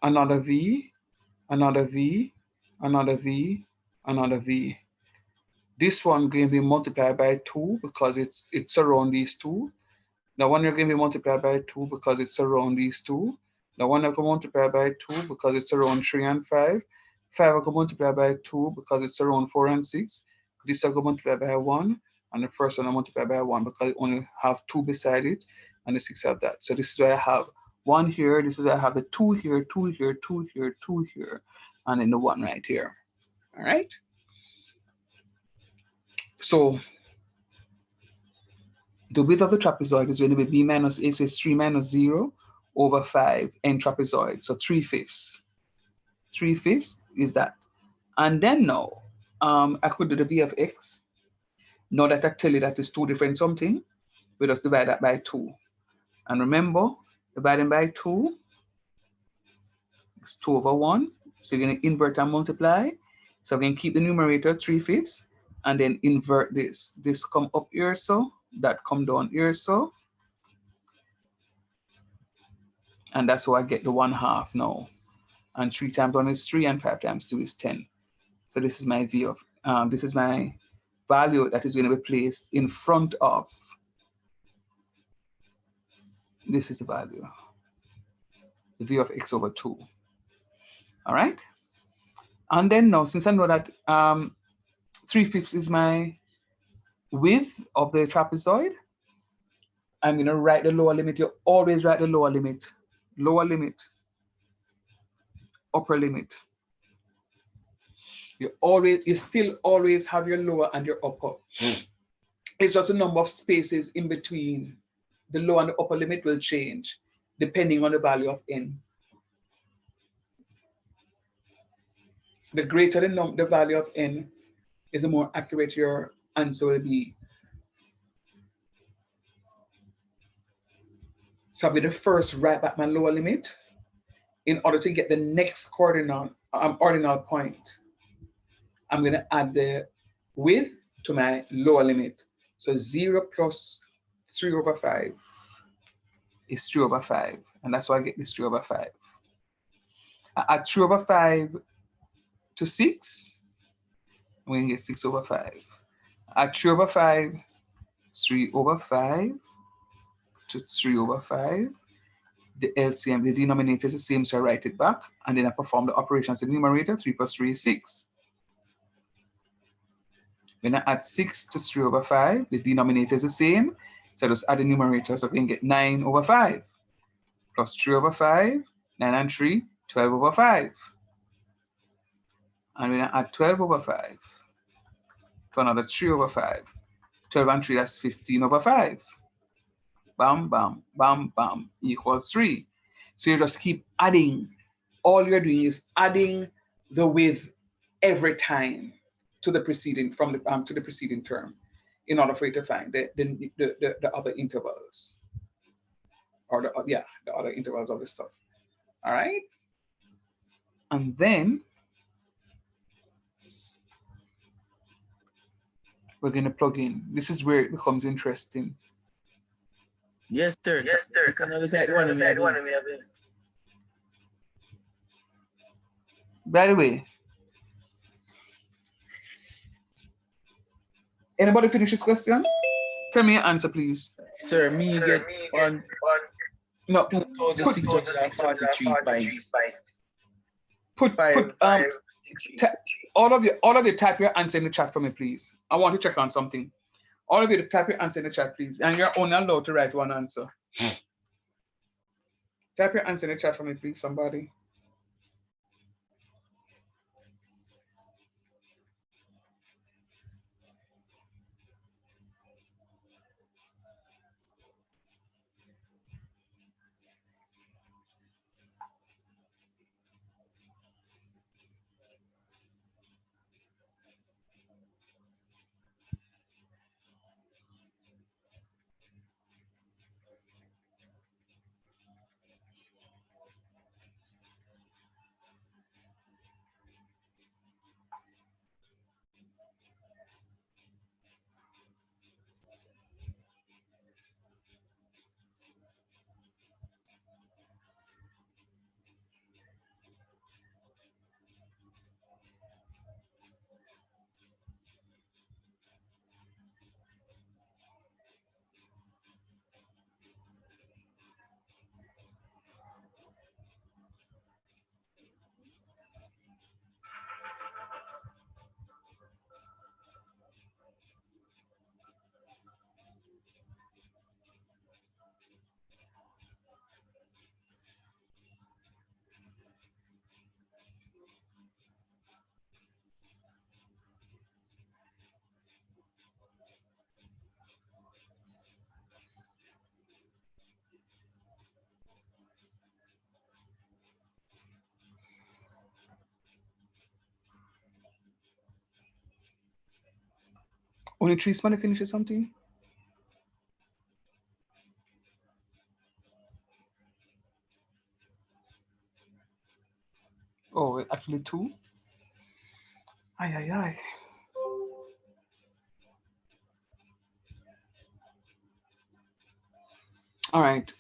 another V, another V, another V, another V. This one going to be multiplied by 2 because it's around these two. The one you're going to be multiplied by 2 because it's around these two. The one you're going to multiply by 2 because it's around 3 and 5. 5 are going to multiply by 2 because it's around 4 and 6. This are going to multiply by 1. And the first one I multiply by 1 because I only have 2 beside it. And the 6 have that. So this is why I have 1 here. This is why I have the 2 here, 2 here, 2 here, 2 here. And then the 1 right here. All right. So the width of the trapezoid is going to be b minus a, so it's 3 minus 0 over 5 n trapezoid, so 3/5. 3/5 is that. And then now, I could do the v of x. Now that I tell you that it's 2 different something, we just divide that by 2. And remember, dividing by 2 is 2 over 1. So you're going to invert and multiply. So we're going to keep the numerator 3/5 and then invert this. This come up here, so that come down here, so. And that's how I get the 1/2 now. And 3 times 1 is 3 and 5 times 2 is 10. So this is my v of, this is my value that is going to be placed in front of, this is the value, the v of x over 2. All right. And then now, since I know that 3/5 is my width of the trapezoid, I'm going to write the lower limit. You always write the lower limit, upper limit. You still always have your lower and your upper. It's just a number of spaces in between. The lower and the upper limit will change depending on the value of n. The greater the value of n is, the more accurate your answer will be. So I'll be the first write back my lower limit in order to get the next ordinal point. I'm going to add the width to my lower limit. So 0 plus 3 over 5 is 3 over 5. And that's why I get this 3 over 5. I add 3 over 5 to 6. I'm going to get 6 over 5. Add 3 over 5, 3 over 5 to 3 over 5. the LCM, the denominator is the same, so I write it back, and then I perform the operations in the numerator. 3 plus 3 is 6. When I add 6 to 3 over 5, the denominator is the same, so I just add the numerator, so I can get 9 over 5. Plus 3 over 5, 9 and 3, 12 over 5. And when I add 12 over 5 to another 3 over 5, 12 and 3, that's 15 over 5. Bam, bam, bam, bam, equals 3. So you just keep adding. All you're doing is adding the width every time to the preceding, from the to the preceding term, in order for you to find the other intervals, or the other intervals of the stuff. All right, and then we're going to plug in. This is where it becomes interesting. Yes, sir. Yes, sir. Can I look at one of me? By the way, anybody finish this question? Tell me your answer, please. Sir, me get on No, 2,643 put all of you type your answer in the chat for me, please. I want to check on something. All of you type your answer in the chat, please. And you're only allowed to write one answer. Type your answer in the chat for me, please, somebody. Only three somebody finishes something? Oh, actually two? Ay, ay, ay. All right.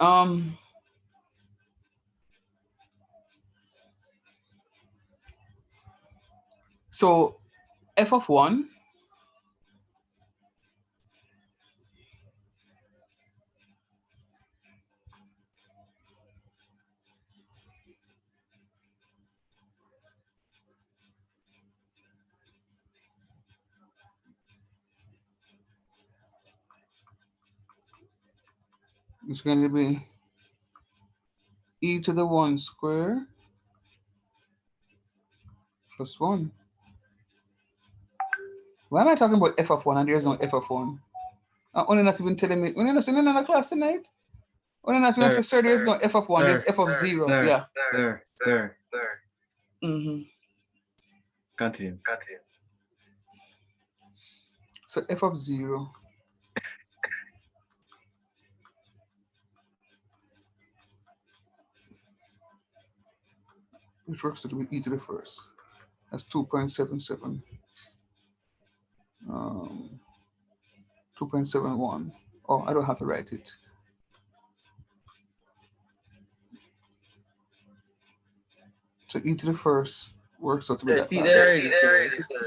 So f of 1 is going to be e to the 1 square plus 1. Why am I talking about f of 1 and there's no f of 1? Only not even telling me. Only not saying in the class tonight. Only not even saying, sir, there's no f of 1. There's f of 0. Yeah. Sir. Mm-hmm. Continue. So f of 0. Which works to be e to the first. That's 2.77. 2.71. Oh, I don't have to write it. So e to the first works out to be that. See there.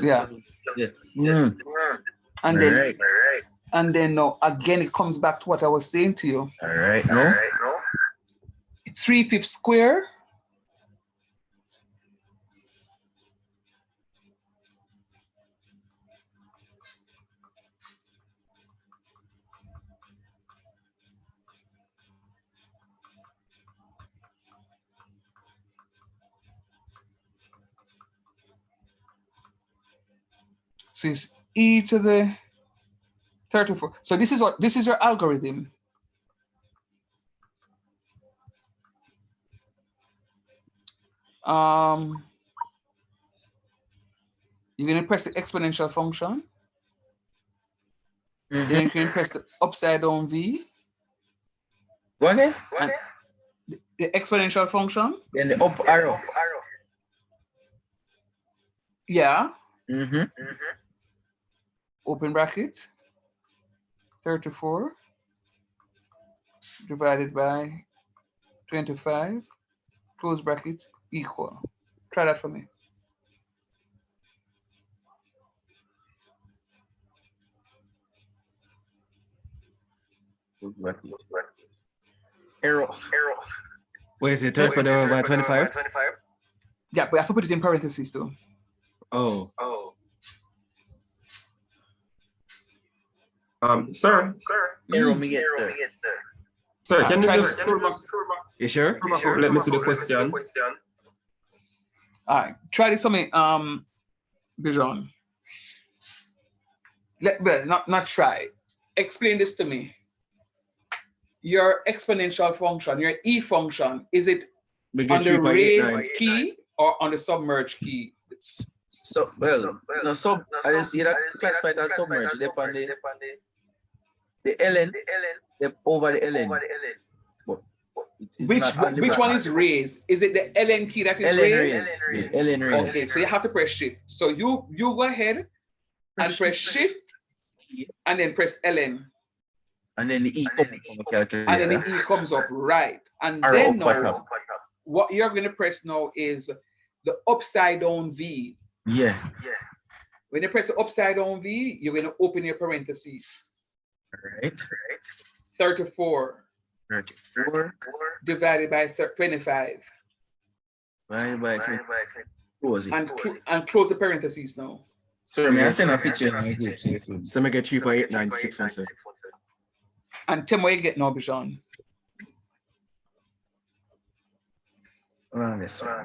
Yeah. And then, right. and then now again, it comes back to what I was saying to you. All right. No. It's 3/5 square. So it's e to the 34. So this is your algorithm. You're going to press the exponential function. Then you can press the upside down V. Go again? The exponential function. Then the up arrow. Yeah. Mm-hmm. Open bracket. 34 divided by 25, close bracket, equal. Try that for me. Arrow. Wait, is it 34 divided by 25? Yeah, but I have to put it in parentheses too. Oh. Sir. Arrow me get, sir. Sir, can you try just to- scroll back? You sure? Let me see the question. All right, try this for me, Bijan. Not try. Explain this to me. Your exponential function, your e function, is it on the raised key or on the submerged key? So, well, no, sub, I just either classify it as submerged, depend on the ln, over the ln. But Which one is raised? Is it the ln key that is ln raised? raised? Yes, ln raised. Okay, so you have to press shift. So you go ahead and press shift and then press ln. And then the e comes from the calculator. And then the e comes up, right? And then now, what you're going to press now is the upside down V. Yeah. When you press the upside down V, you're going to open your parentheses. Right. 34 divided by 25. Divided by 25. Close it. And close the parentheses now. Sir, may I send a picture in my group? So make it 3.8961. And tell me what you get now, Bijan. Yes, sir.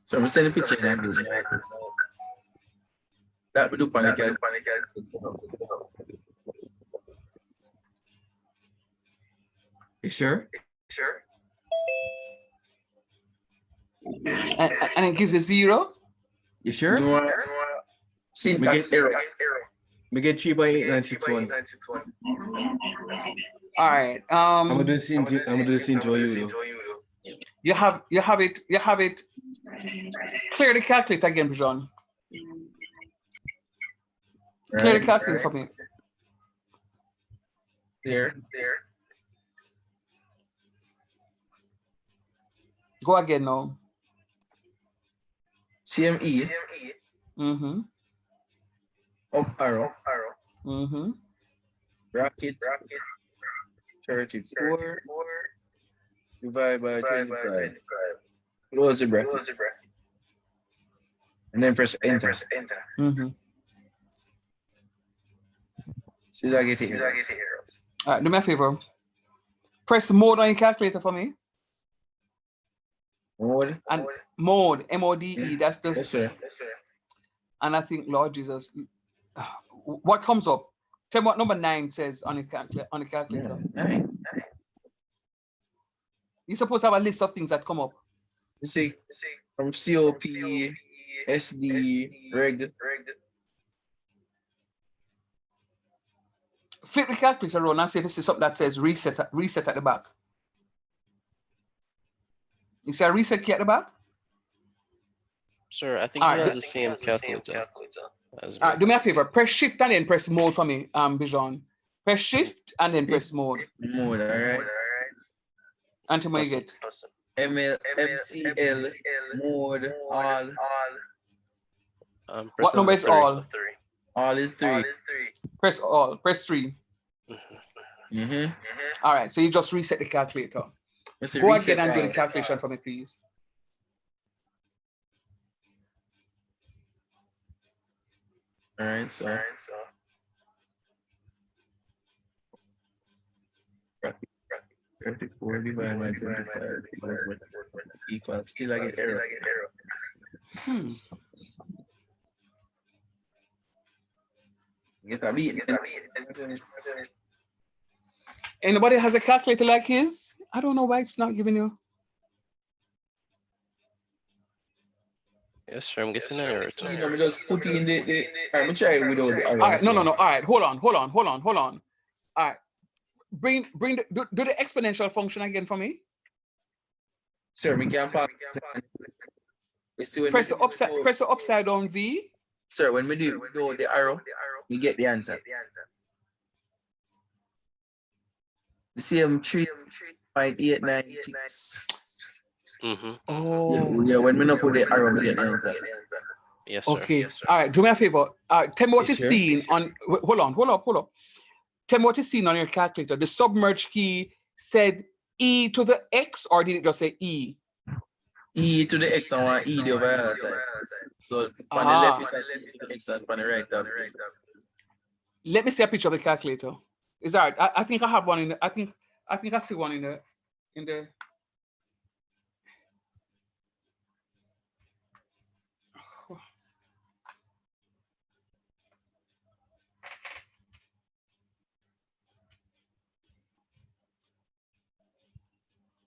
So I'm sending a picture in my group. That we do panic. You sure? And it gives a 0. You sure? Syntax error. We get 3.8961. All right. I'm gonna do the scene to you. You have it. Clear the calculator again, Bijan. Clear the calculator for me. Clear. Go again now. CME. Mm-hmm. Up arrow. Mm-hmm. Bracket. 34. Divided by 25. Close the bracket. And then press enter. Mm-hmm. See that I get it. All right, do me a favor. Press mode on your calculator for me. Mode. And mode, M-O-D-E, that's the. Yes, sir. And I think, Lord Jesus, what comes up? Tell me what number 9 says on the calculator. 9. You're supposed to have a list of things that come up. You see, from COP, SD, reg. Flip the calculator around and see if this is something that says reset at the back. You see a reset key at the back? Sir, I think he has the same calculator as me. Do me a favor, press shift and then press mode for me, Bijan. Press shift and then press mode. Mode, all right. Until you get MCL mode all. What number is all? All is 3. Press all. Press 3. All right. So you just reset the calculator. Go again and do the calculation for me, please. All right. So. 34 divided by 25 equals still I get error. Get a beat. Anybody has a calculator like his? I don't know why it's not giving you. Yes, sir. I'm getting an error too. You know, just put in the I'm gonna try it without the error. All right, no. All right, hold on. All right. Do the exponential function again for me. Sir, we can pass. Press the upside down V. Sir, when we do the arrow, we get the answer. The same 3.896. Oh. Yeah, when we not put the arrow, we get the answer. Yes, sir. Okay. All right. Do me a favor. Tell me what is seen on. Hold up. Tell me what is seen on your calculator. The submerged key said E to the X, or did it just say E? E to the X and one E the other side. So on the left, it's E to the X, and on the right, Let me see a picture of the calculator. Is that right? I think I have one in the. I think I see one in the.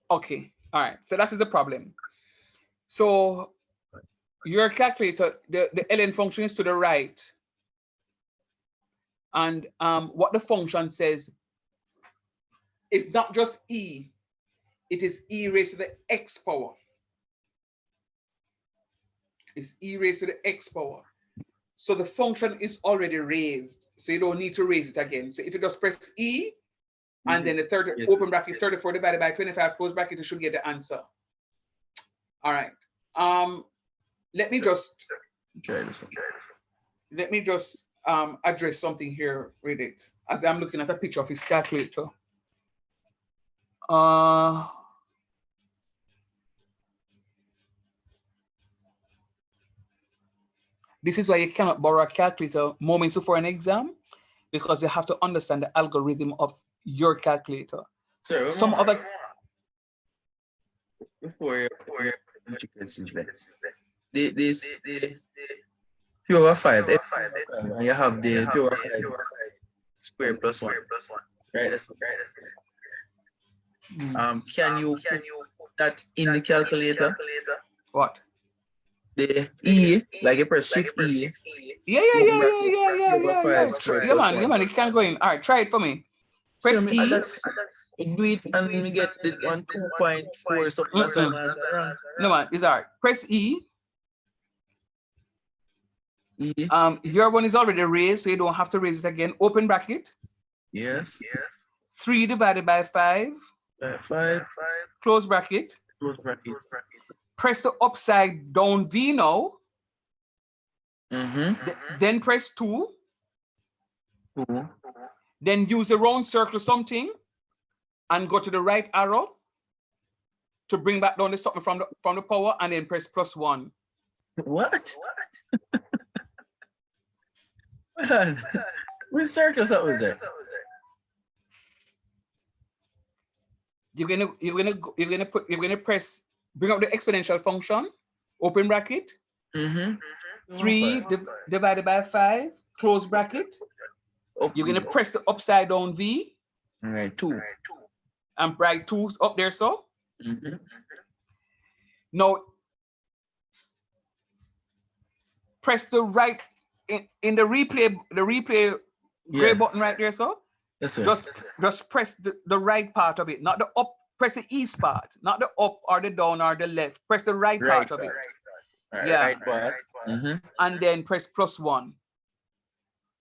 Okay, all right. So that is the problem. So your calculator, the ln function is to the right. And what the function says is not just E, it is E raised to the X power. It's E raised to the X power. So the function is already raised. So you don't need to raise it again. So if you just press E, and then the open bracket 34 divided by 25 close bracket, you should get the answer. All right. Let me just address something here with it as I'm looking at a picture of his calculator. This is why you cannot borrow a calculator moments before an exam, because you have to understand the algorithm of your calculator. Sir, some other before this 3 over 5, and you have the 3 over 5 square plus 1. Right, that's can you put that in the calculator? What? The E, like you press shift E. Yeah, man, it can go in. All right, try it for me. Press E. Do it and we get the 2.4 something. No, man, it's all right. Press E. E. Your one is already raised, so you don't have to raise it again. Open bracket. Yes. 3 divided by 5. 5. Close bracket. Close bracket. Press the upside down V now. Then press 2. Then use a round circle something and go to the right arrow to bring back down the something from the power, and then press +1. What? Which circles that was there? You're gonna press, bring up the exponential function, open bracket. 3 divided by 5, close bracket. You're gonna press the upside down V. All right, 2. And write 2 up there, so. Now, press the right in the replay gray button right there, so. Yes, sir. Just press the right part of it, not the up. Press the east part, not the up or the down or the left. Press the right part of it. Yeah. Right part. And then press +1.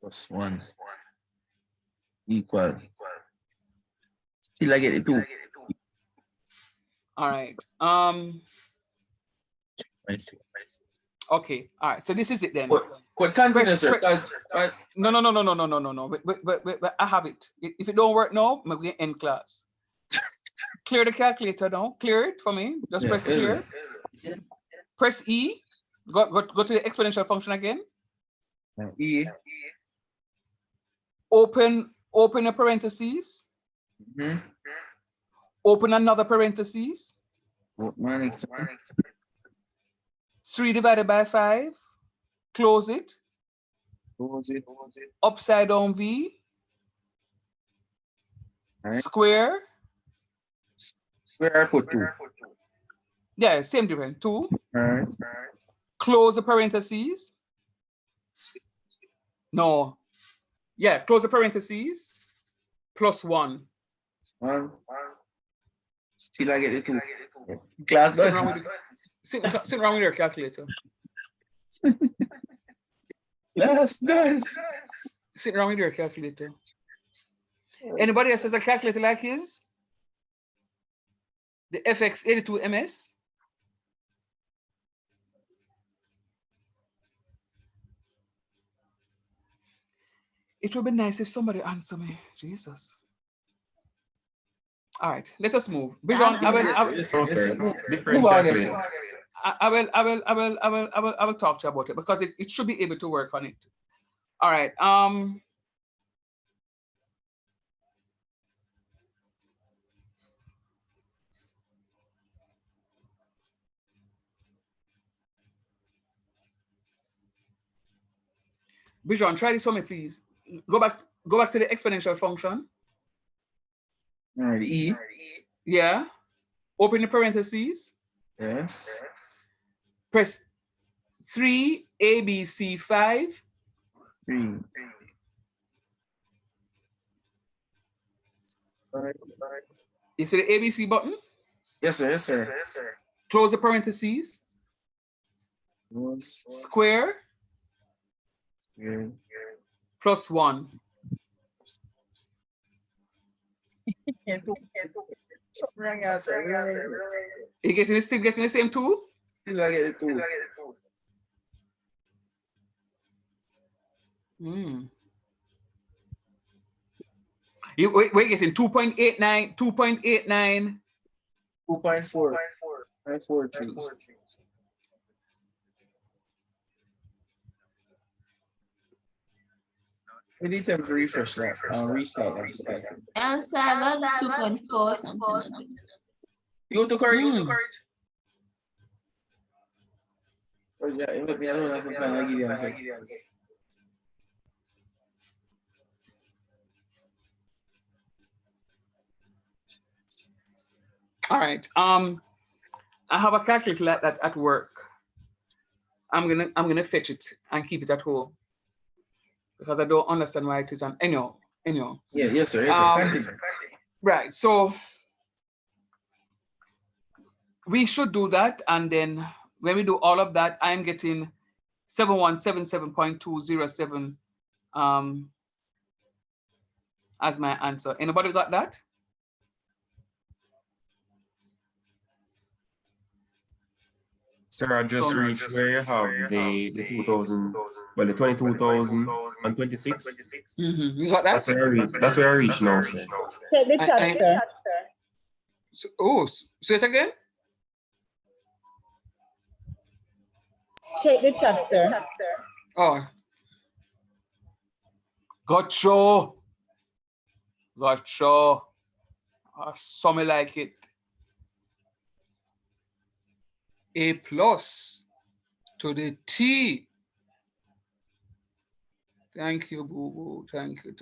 +1. Equal. Still I get it 2. All right. Okay. All right. So this is it then. But continue, sir. Because no. Wait, I have it. If it don't work now, I'm going to end class. Clear the calculator now. Clear it for me. Just press clear. Press E. Go to the exponential function again. E. Open a parentheses. Open another parentheses. 3 divided by 5. Close it. Upside down V. Square. Where I put 2. Yeah, same difference. 2. All right. Close the parentheses. No. Yeah, close the parentheses. Plus 1. Still I get it 2. Class done. Sit around with your calculator. Class done. Sit around with your calculator. Anybody else has a calculator like his? The FX82 MS? It would be nice if somebody answer me. Jesus. All right, let us move. Bijan, I will talk to you about it because it should be able to work on it. All right. Bijan, try this for me, please. Go back to the exponential function. All right, E. Yeah. Open the parentheses. Yes. Press 3 ABC 5. 3. You see the ABC button? Yes, sir. Yes, sir. Close the parentheses. Square. Plus 1. You getting the same 2? Still I get it 2. We're getting 2.89, 2.89. 2.4. 943. We need to refresh that. Restart that. Yes, I got 2.4 something. You go to courage. Oh, yeah, you let me alone. That's what I give you answer. All right. I have a calculator like that at work. I'm gonna fetch it and keep it at home because I don't understand why it is on anyhow. Yeah, yes, sir. Yes, sir. Right. So we should do that, and then when we do all of that, I'm getting 7177.207 as my answer. Anybody got that? Sir, I just reached where you have the 2000, well, the 22,026. You got that? That's where I reach now, sir. Check the chat, sir. Say it again. Check the chat, sir. Oh. Gotcha. Something like it. A plus to the T. Thank you, boo boo. Thank you.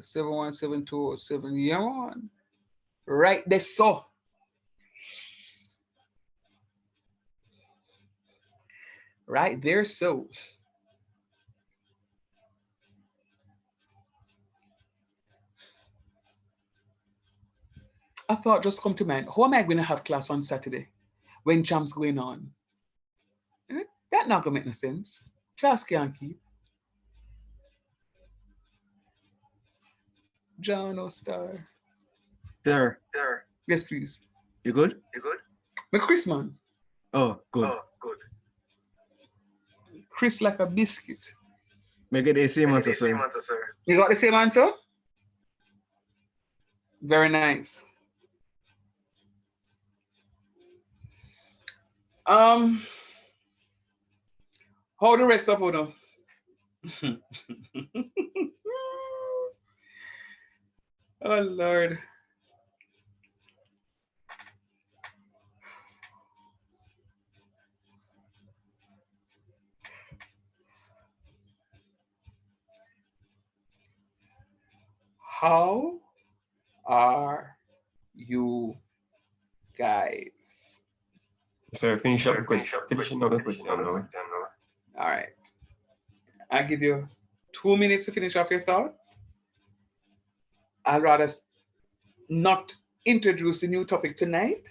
717207. Yeah, man. Right there, so. Right there, so. A thought just come to mind. How am I going to have class on Saturday when jam's going on? That not gonna make no sense. Class can't keep. John O'Star. Sir, Yes, please. you good? But Chris, man. Oh, good. Chris like a biscuit. Make it the same answer, sir. You got the same answer? Very nice. How the rest of you? Oh Lord. How are you guys? Sir, finish up the question. Finishing up the question now. All right. I'll give you 2 minutes to finish off your thought. I'd rather not introduce a new topic tonight,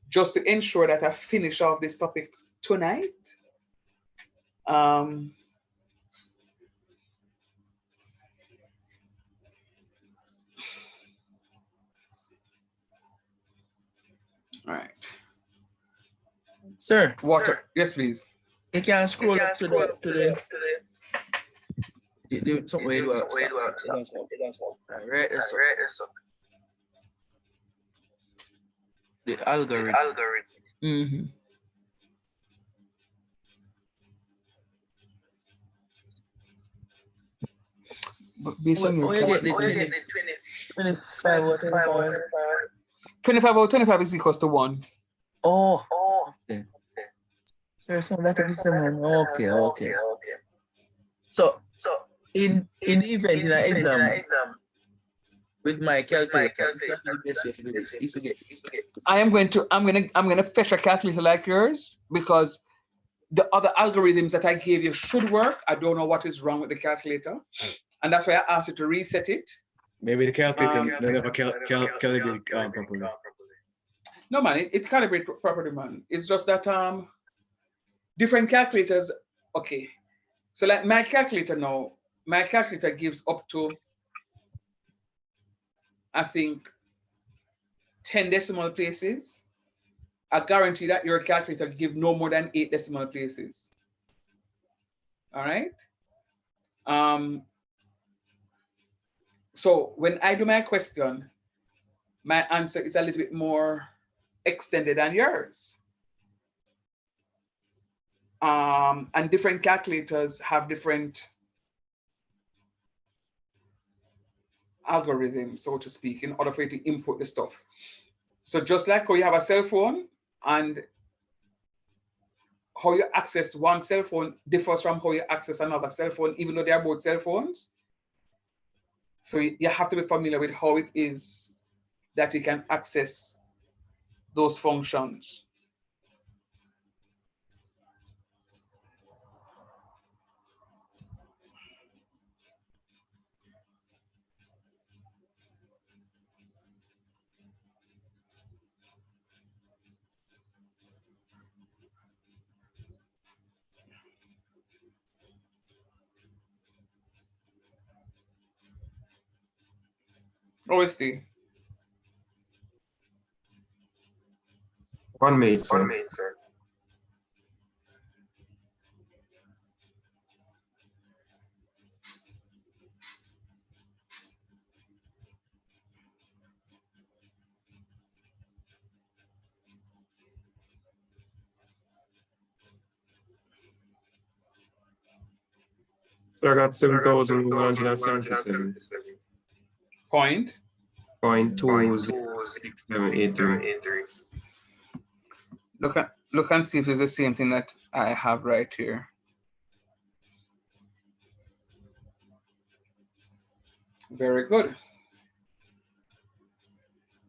just to ensure that I finish off this topic tonight. All right. Sir, Water. Yes, please. you can scroll up to the something where you are. Right, that's the algorithm. Mm-hmm. But based on your Oh, you get the 25 or 25. 25 over 25 is equals to 1. Oh, okay. Sir, so that is the one. Okay. So in the event in an exam with my calculator, what is the best way to do this? If you get this. I'm gonna fetch a calculator like yours, because the other algorithms that I gave you should work. I don't know what is wrong with the calculator, and that's why I asked you to reset it. Maybe the calculator never calibrated properly. No man, it calibrates properly, man. It's just that different calculators. Okay, so like my calculator now, my calculator gives up to, I think, 10 decimal places. I guarantee that your calculator give no more than 8 decimal places. All right. So when I do my question, my answer is a little bit more extended than yours. And different calculators have different algorithms, so to speak, in order for you to input the stuff. So just like how you have a cell phone, and how you access one cell phone differs from how you access another cell phone, even though they are both cell phones. So you have to be familiar with how it is that you can access those functions. OSD. 1 minute, sir. So I got 7,177. Point. 0.206783. Look and see if it's the same thing that I have right here. Very good.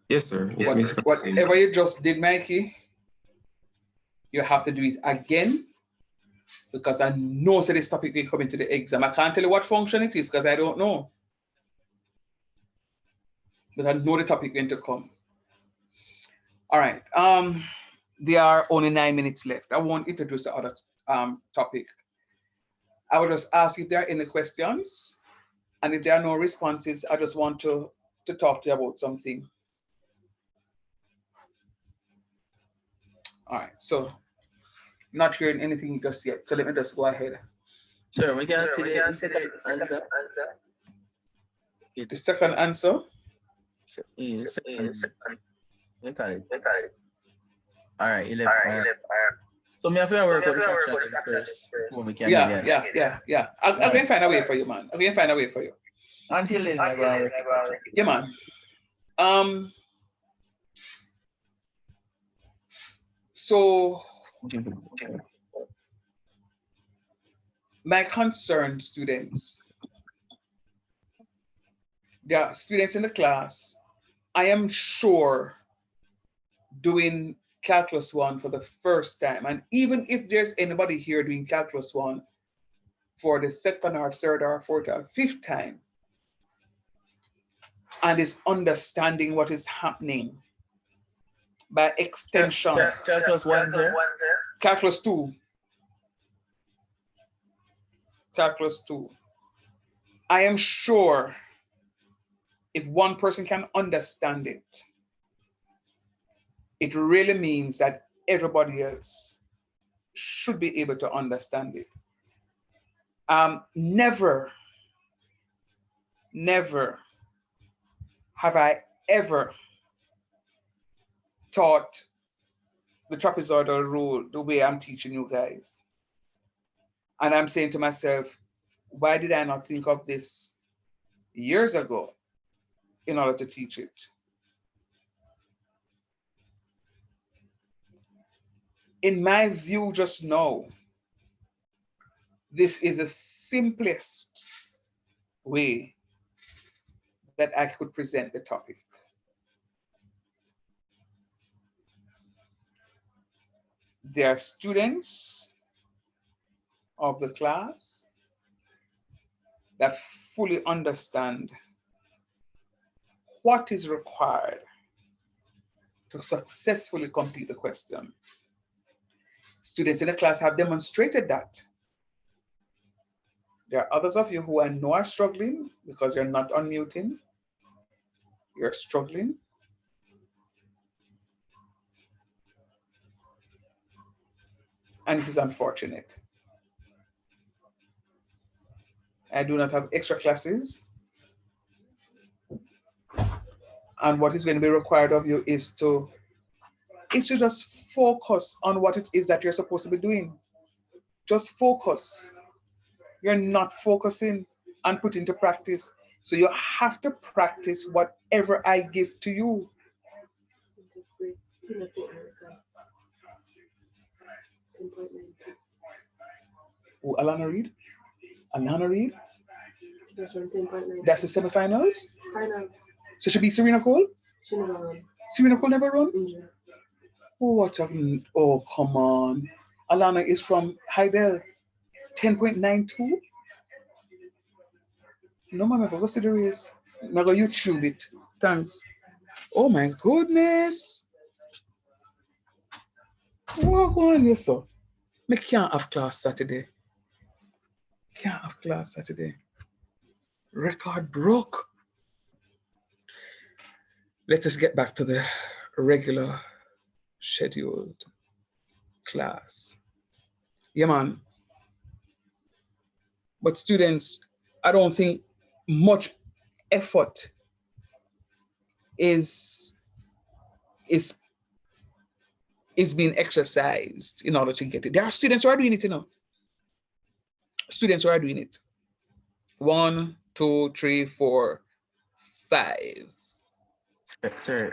Yes, sir. Whatever you just did, Mikey, you have to do it again, because I know so this topic will come into the exam. I can't tell you what function it is because I don't know. But I know the topic going to come. All right. There are only 9 minutes left. I won't introduce the other topic. I will just ask if there are any questions. And if there are no responses, I just want to talk to you about something. All right, so not hearing anything just yet. So let me just go ahead. Sir, we can see the second answer. The second answer. Second. Okay. All right, 11. So me have to work out the fraction first before we can Yeah. I'm going to find a way for you, man. I'm going to find a way for you. Until then, I'm going to work it. Yeah, man. So my concern, students, there are students in the class, I am sure, doing Calculus 1 for the first time. And even if there's anybody here doing Calculus 1 for the second or third or fourth or fifth time, and is understanding what is happening by extension. Calculus 1, sir? Calculus 2. Calculus 2. I am sure if one person can understand it, it really means that everybody else should be able to understand it. Never have I ever taught the trapezoidal rule the way I'm teaching you guys. And I'm saying to myself, why did I not think of this years ago in order to teach it? In my view just now, this is the simplest way that I could present the topic. There are students of the class that fully understand what is required to successfully complete the question. Students in the class have demonstrated that. There are others of you who I know are struggling because you're not unmuting. You're struggling. And it is unfortunate. I do not have extra classes. And what is going to be required of you is to just focus on what it is that you're supposed to be doing. Just focus. You're not focusing and put into practice. So you have to practice whatever I give to you. Oh, Alana Reed? Alana Reed? That's the semifinals? Finals. So should be Serena Cole? She never run. Serena Cole never run? Injured. Oh, what a, oh, come on. Alana is from Heidel. 10.92? No, ma'am, I forgot the race. I'm going to YouTube it. Thanks. Oh, my goodness. What going on here, sir? I can't have class Saturday. Can't have class Saturday. Record broke. Let us get back to the regular scheduled class. Yeah, man. But students, I don't think much effort is being exercised in order to get it. There are students who are doing it, you know. Students who are doing it. 1, 2, 3, 4, 5. Sir.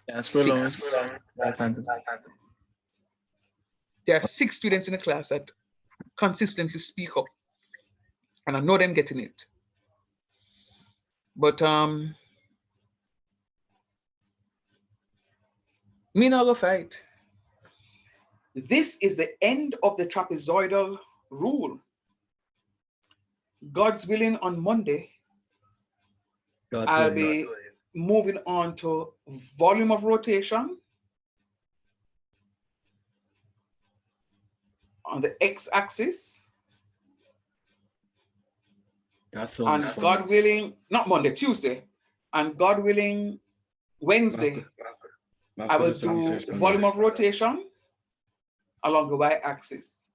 Yeah, scroll on. There are 6 students in the class that consistently speak up. And I know them getting it. But me not go fight. This is the end of the trapezoidal rule. God's willing, on Monday, I'll be moving on to volume of rotation on the x-axis That sounds And fun. God willing, not Monday, Tuesday, and God willing, Wednesday, I will do volume of rotation along the y-axis.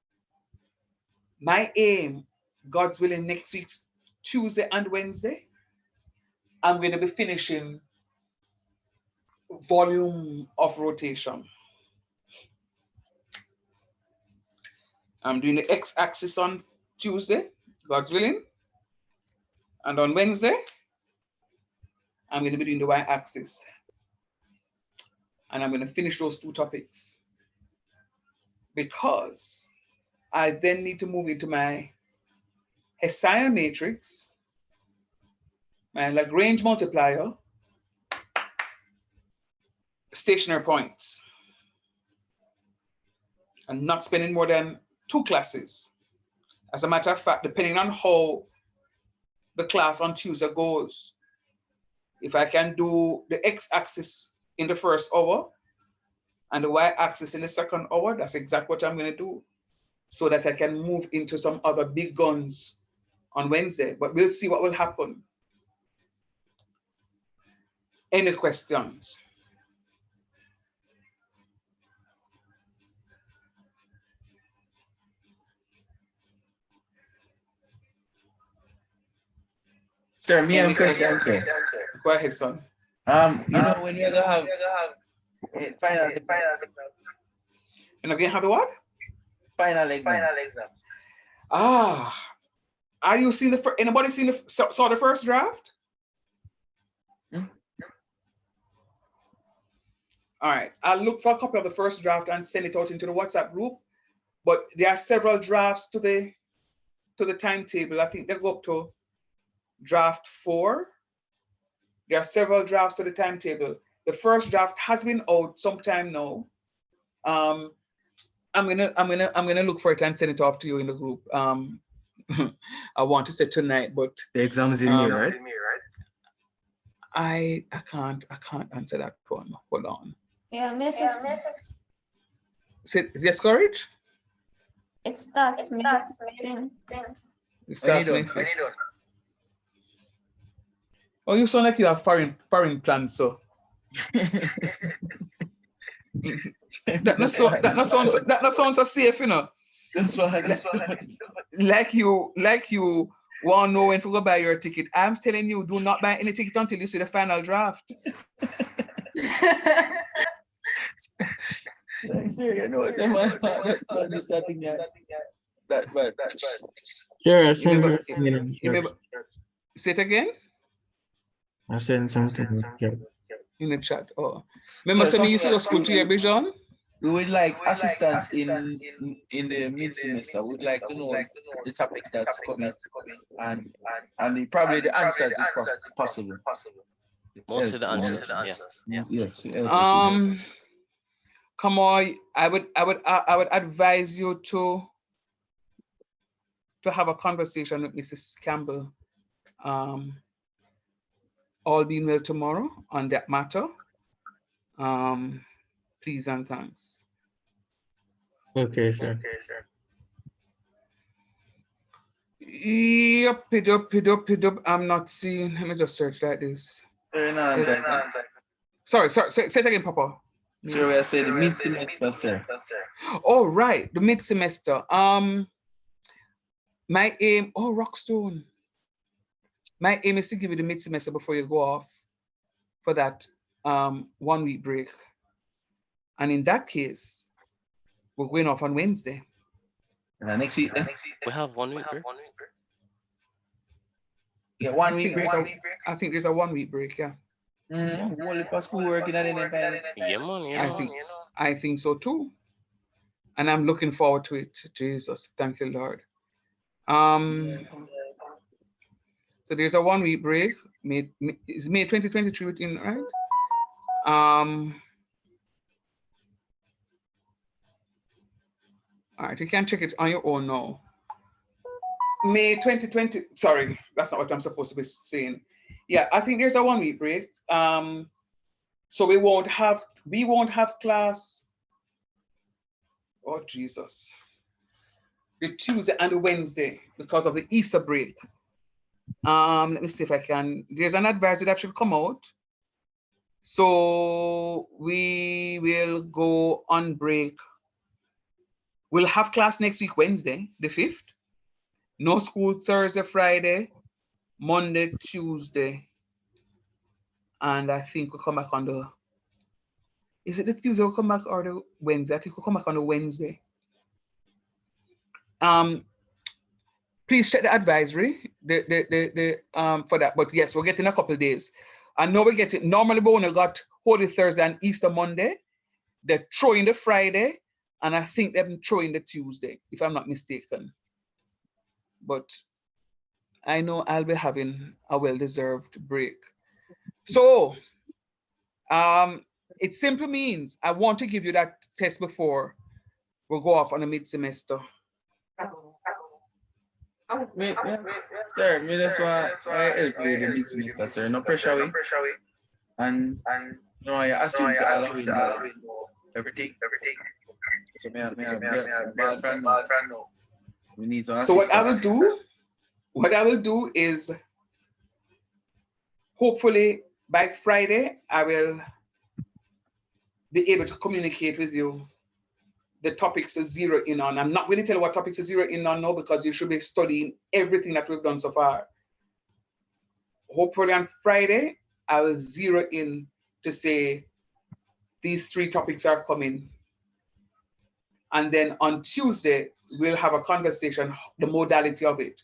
My aim, God's willing, next week's Tuesday and Wednesday, I'm going to be finishing volume of rotation. I'm doing the x-axis on Tuesday, God's willing. And on Wednesday, I'm going to be doing the y-axis. And I'm going to finish those two topics. Because I then need to move into my Hessian matrix, my Lagrange multiplier, stationary points. And not spending more than 2 classes. As a matter of fact, depending on how the class on Tuesday goes, if I can do the x-axis in the first hour and the y-axis in the second hour, that's exactly what I'm going to do, so that I can move into some other big guns on Wednesday. But we'll see what will happen. Any questions? Sir, me have a question, sir. Go ahead, son. You know when you're gonna have final exam. And again, have the what? Final exam. Ah, are you seeing the anybody seen the saw the first draft? All right, I'll look for a copy of the first draft and send it out into the WhatsApp group. But there are several drafts to the timetable. I think they go up to draft 4. There are several drafts to the timetable. The first draft has been out sometime now. I'm gonna look for it and send it off to you in the group. I want to say tonight, but the exam is in May, right? I can't answer that one. Hold on. Yeah, May 15th. Say yes, courage. It starts May 15th. It starts May 15th. Oh, you sound like you have foreign plans, so. that not sounds so safe, you know. That's why. Like you want to know when to go buy your ticket. I'm telling you, do not buy any ticket until you see the final draft. Sir, you know what's starting that. Sure, I You sent remember, you say it again? I sent something in the chat. Oh, remember, so me used to go school to your vision. We would like assistance in the mid-semester. We'd like to know the topics that's coming and probably the answers if possible. Mostly the answers. Yeah. Yes. Come on, I would advise you to have a conversation with Mrs. Campbell. All being well tomorrow on that matter. Please and thanks. Okay, sir. Yep. I'm not seeing. Let me just search like this. Sorry. Say it again, Papa. Sir, we are saying the mid-semester, sir. Oh, right, the mid-semester. My aim. Oh, Rockstone. My aim is to give you the mid-semester before you go off for that 1 week break. And in that case, we're going off on Wednesday. Next week, then? We have 1 week break. Yeah, 1 week break. I think there's a 1 week break, yeah. Only for school working at any time. Yeah, man, I think so too. And I'm looking forward to it. Jesus, thank you, Lord. So there's a 1 week break. It's May 2023 within, right? All right, you can check it on your own now. May 2020, sorry, that's not what I'm supposed to be saying. Yeah, I think there's a 1 week break. So we won't have class. Oh, Jesus. The Tuesday and the Wednesday because of the Easter break. Let me see if I can. There's an advisory that should come out. So we will go on break. We'll have class next week, Wednesday, the 5th. No school Thursday, Friday, Monday, Tuesday. And I think we'll come back on the, is it the Tuesday we'll come back or the Wednesday? I think we'll come back on the Wednesday. Please check the advisory for that. But yes, we're getting a couple of days. I know we're getting, normally we only got Holy Thursday and Easter Monday. They're throwing the Friday, and I think they're throwing the Tuesday, if I'm not mistaken. But I know I'll be having a well-deserved break. So it simply means I want to give you that test before we'll go off on a mid-semester. Sir, me just want I help you with the mid semester, sir. No pressure we. And no, I assume I'll know everything. So me bad friend now. We need to So what I will do is hopefully by Friday I will be able to communicate with you the topics to zero in on. I'm not going to tell you what topics to zero in on now because you should be studying everything that we've done so far. Hopefully on Friday, I will zero in to say these 3 topics are coming. And then on Tuesday, we'll have a conversation, the modality of it.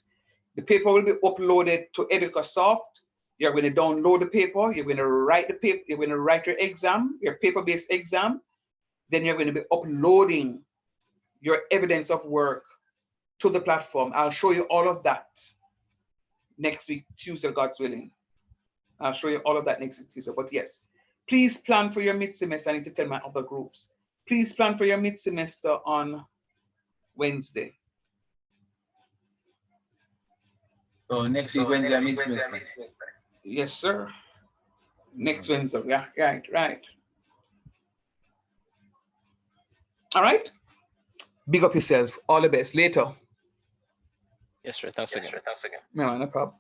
The paper will be uploaded to EducaSoft. You're going to download the paper. You're going to write the paper. You're going to write your exam, your paper-based exam. Then you're going to be uploading your evidence of work to the platform. I'll show you all of that next week, Tuesday, God's willing. I'll show you all of that next week, Tuesday. But yes, please plan for your mid-semester. I need to tell my other groups. Please plan for your mid-semester on Wednesday. So next week, Wednesday, mid-semester. Yes, sir. Next Wednesday. Yeah, right. All right. Big up yourself. All the best. Later. Yes, sir. Thanks again. No problem.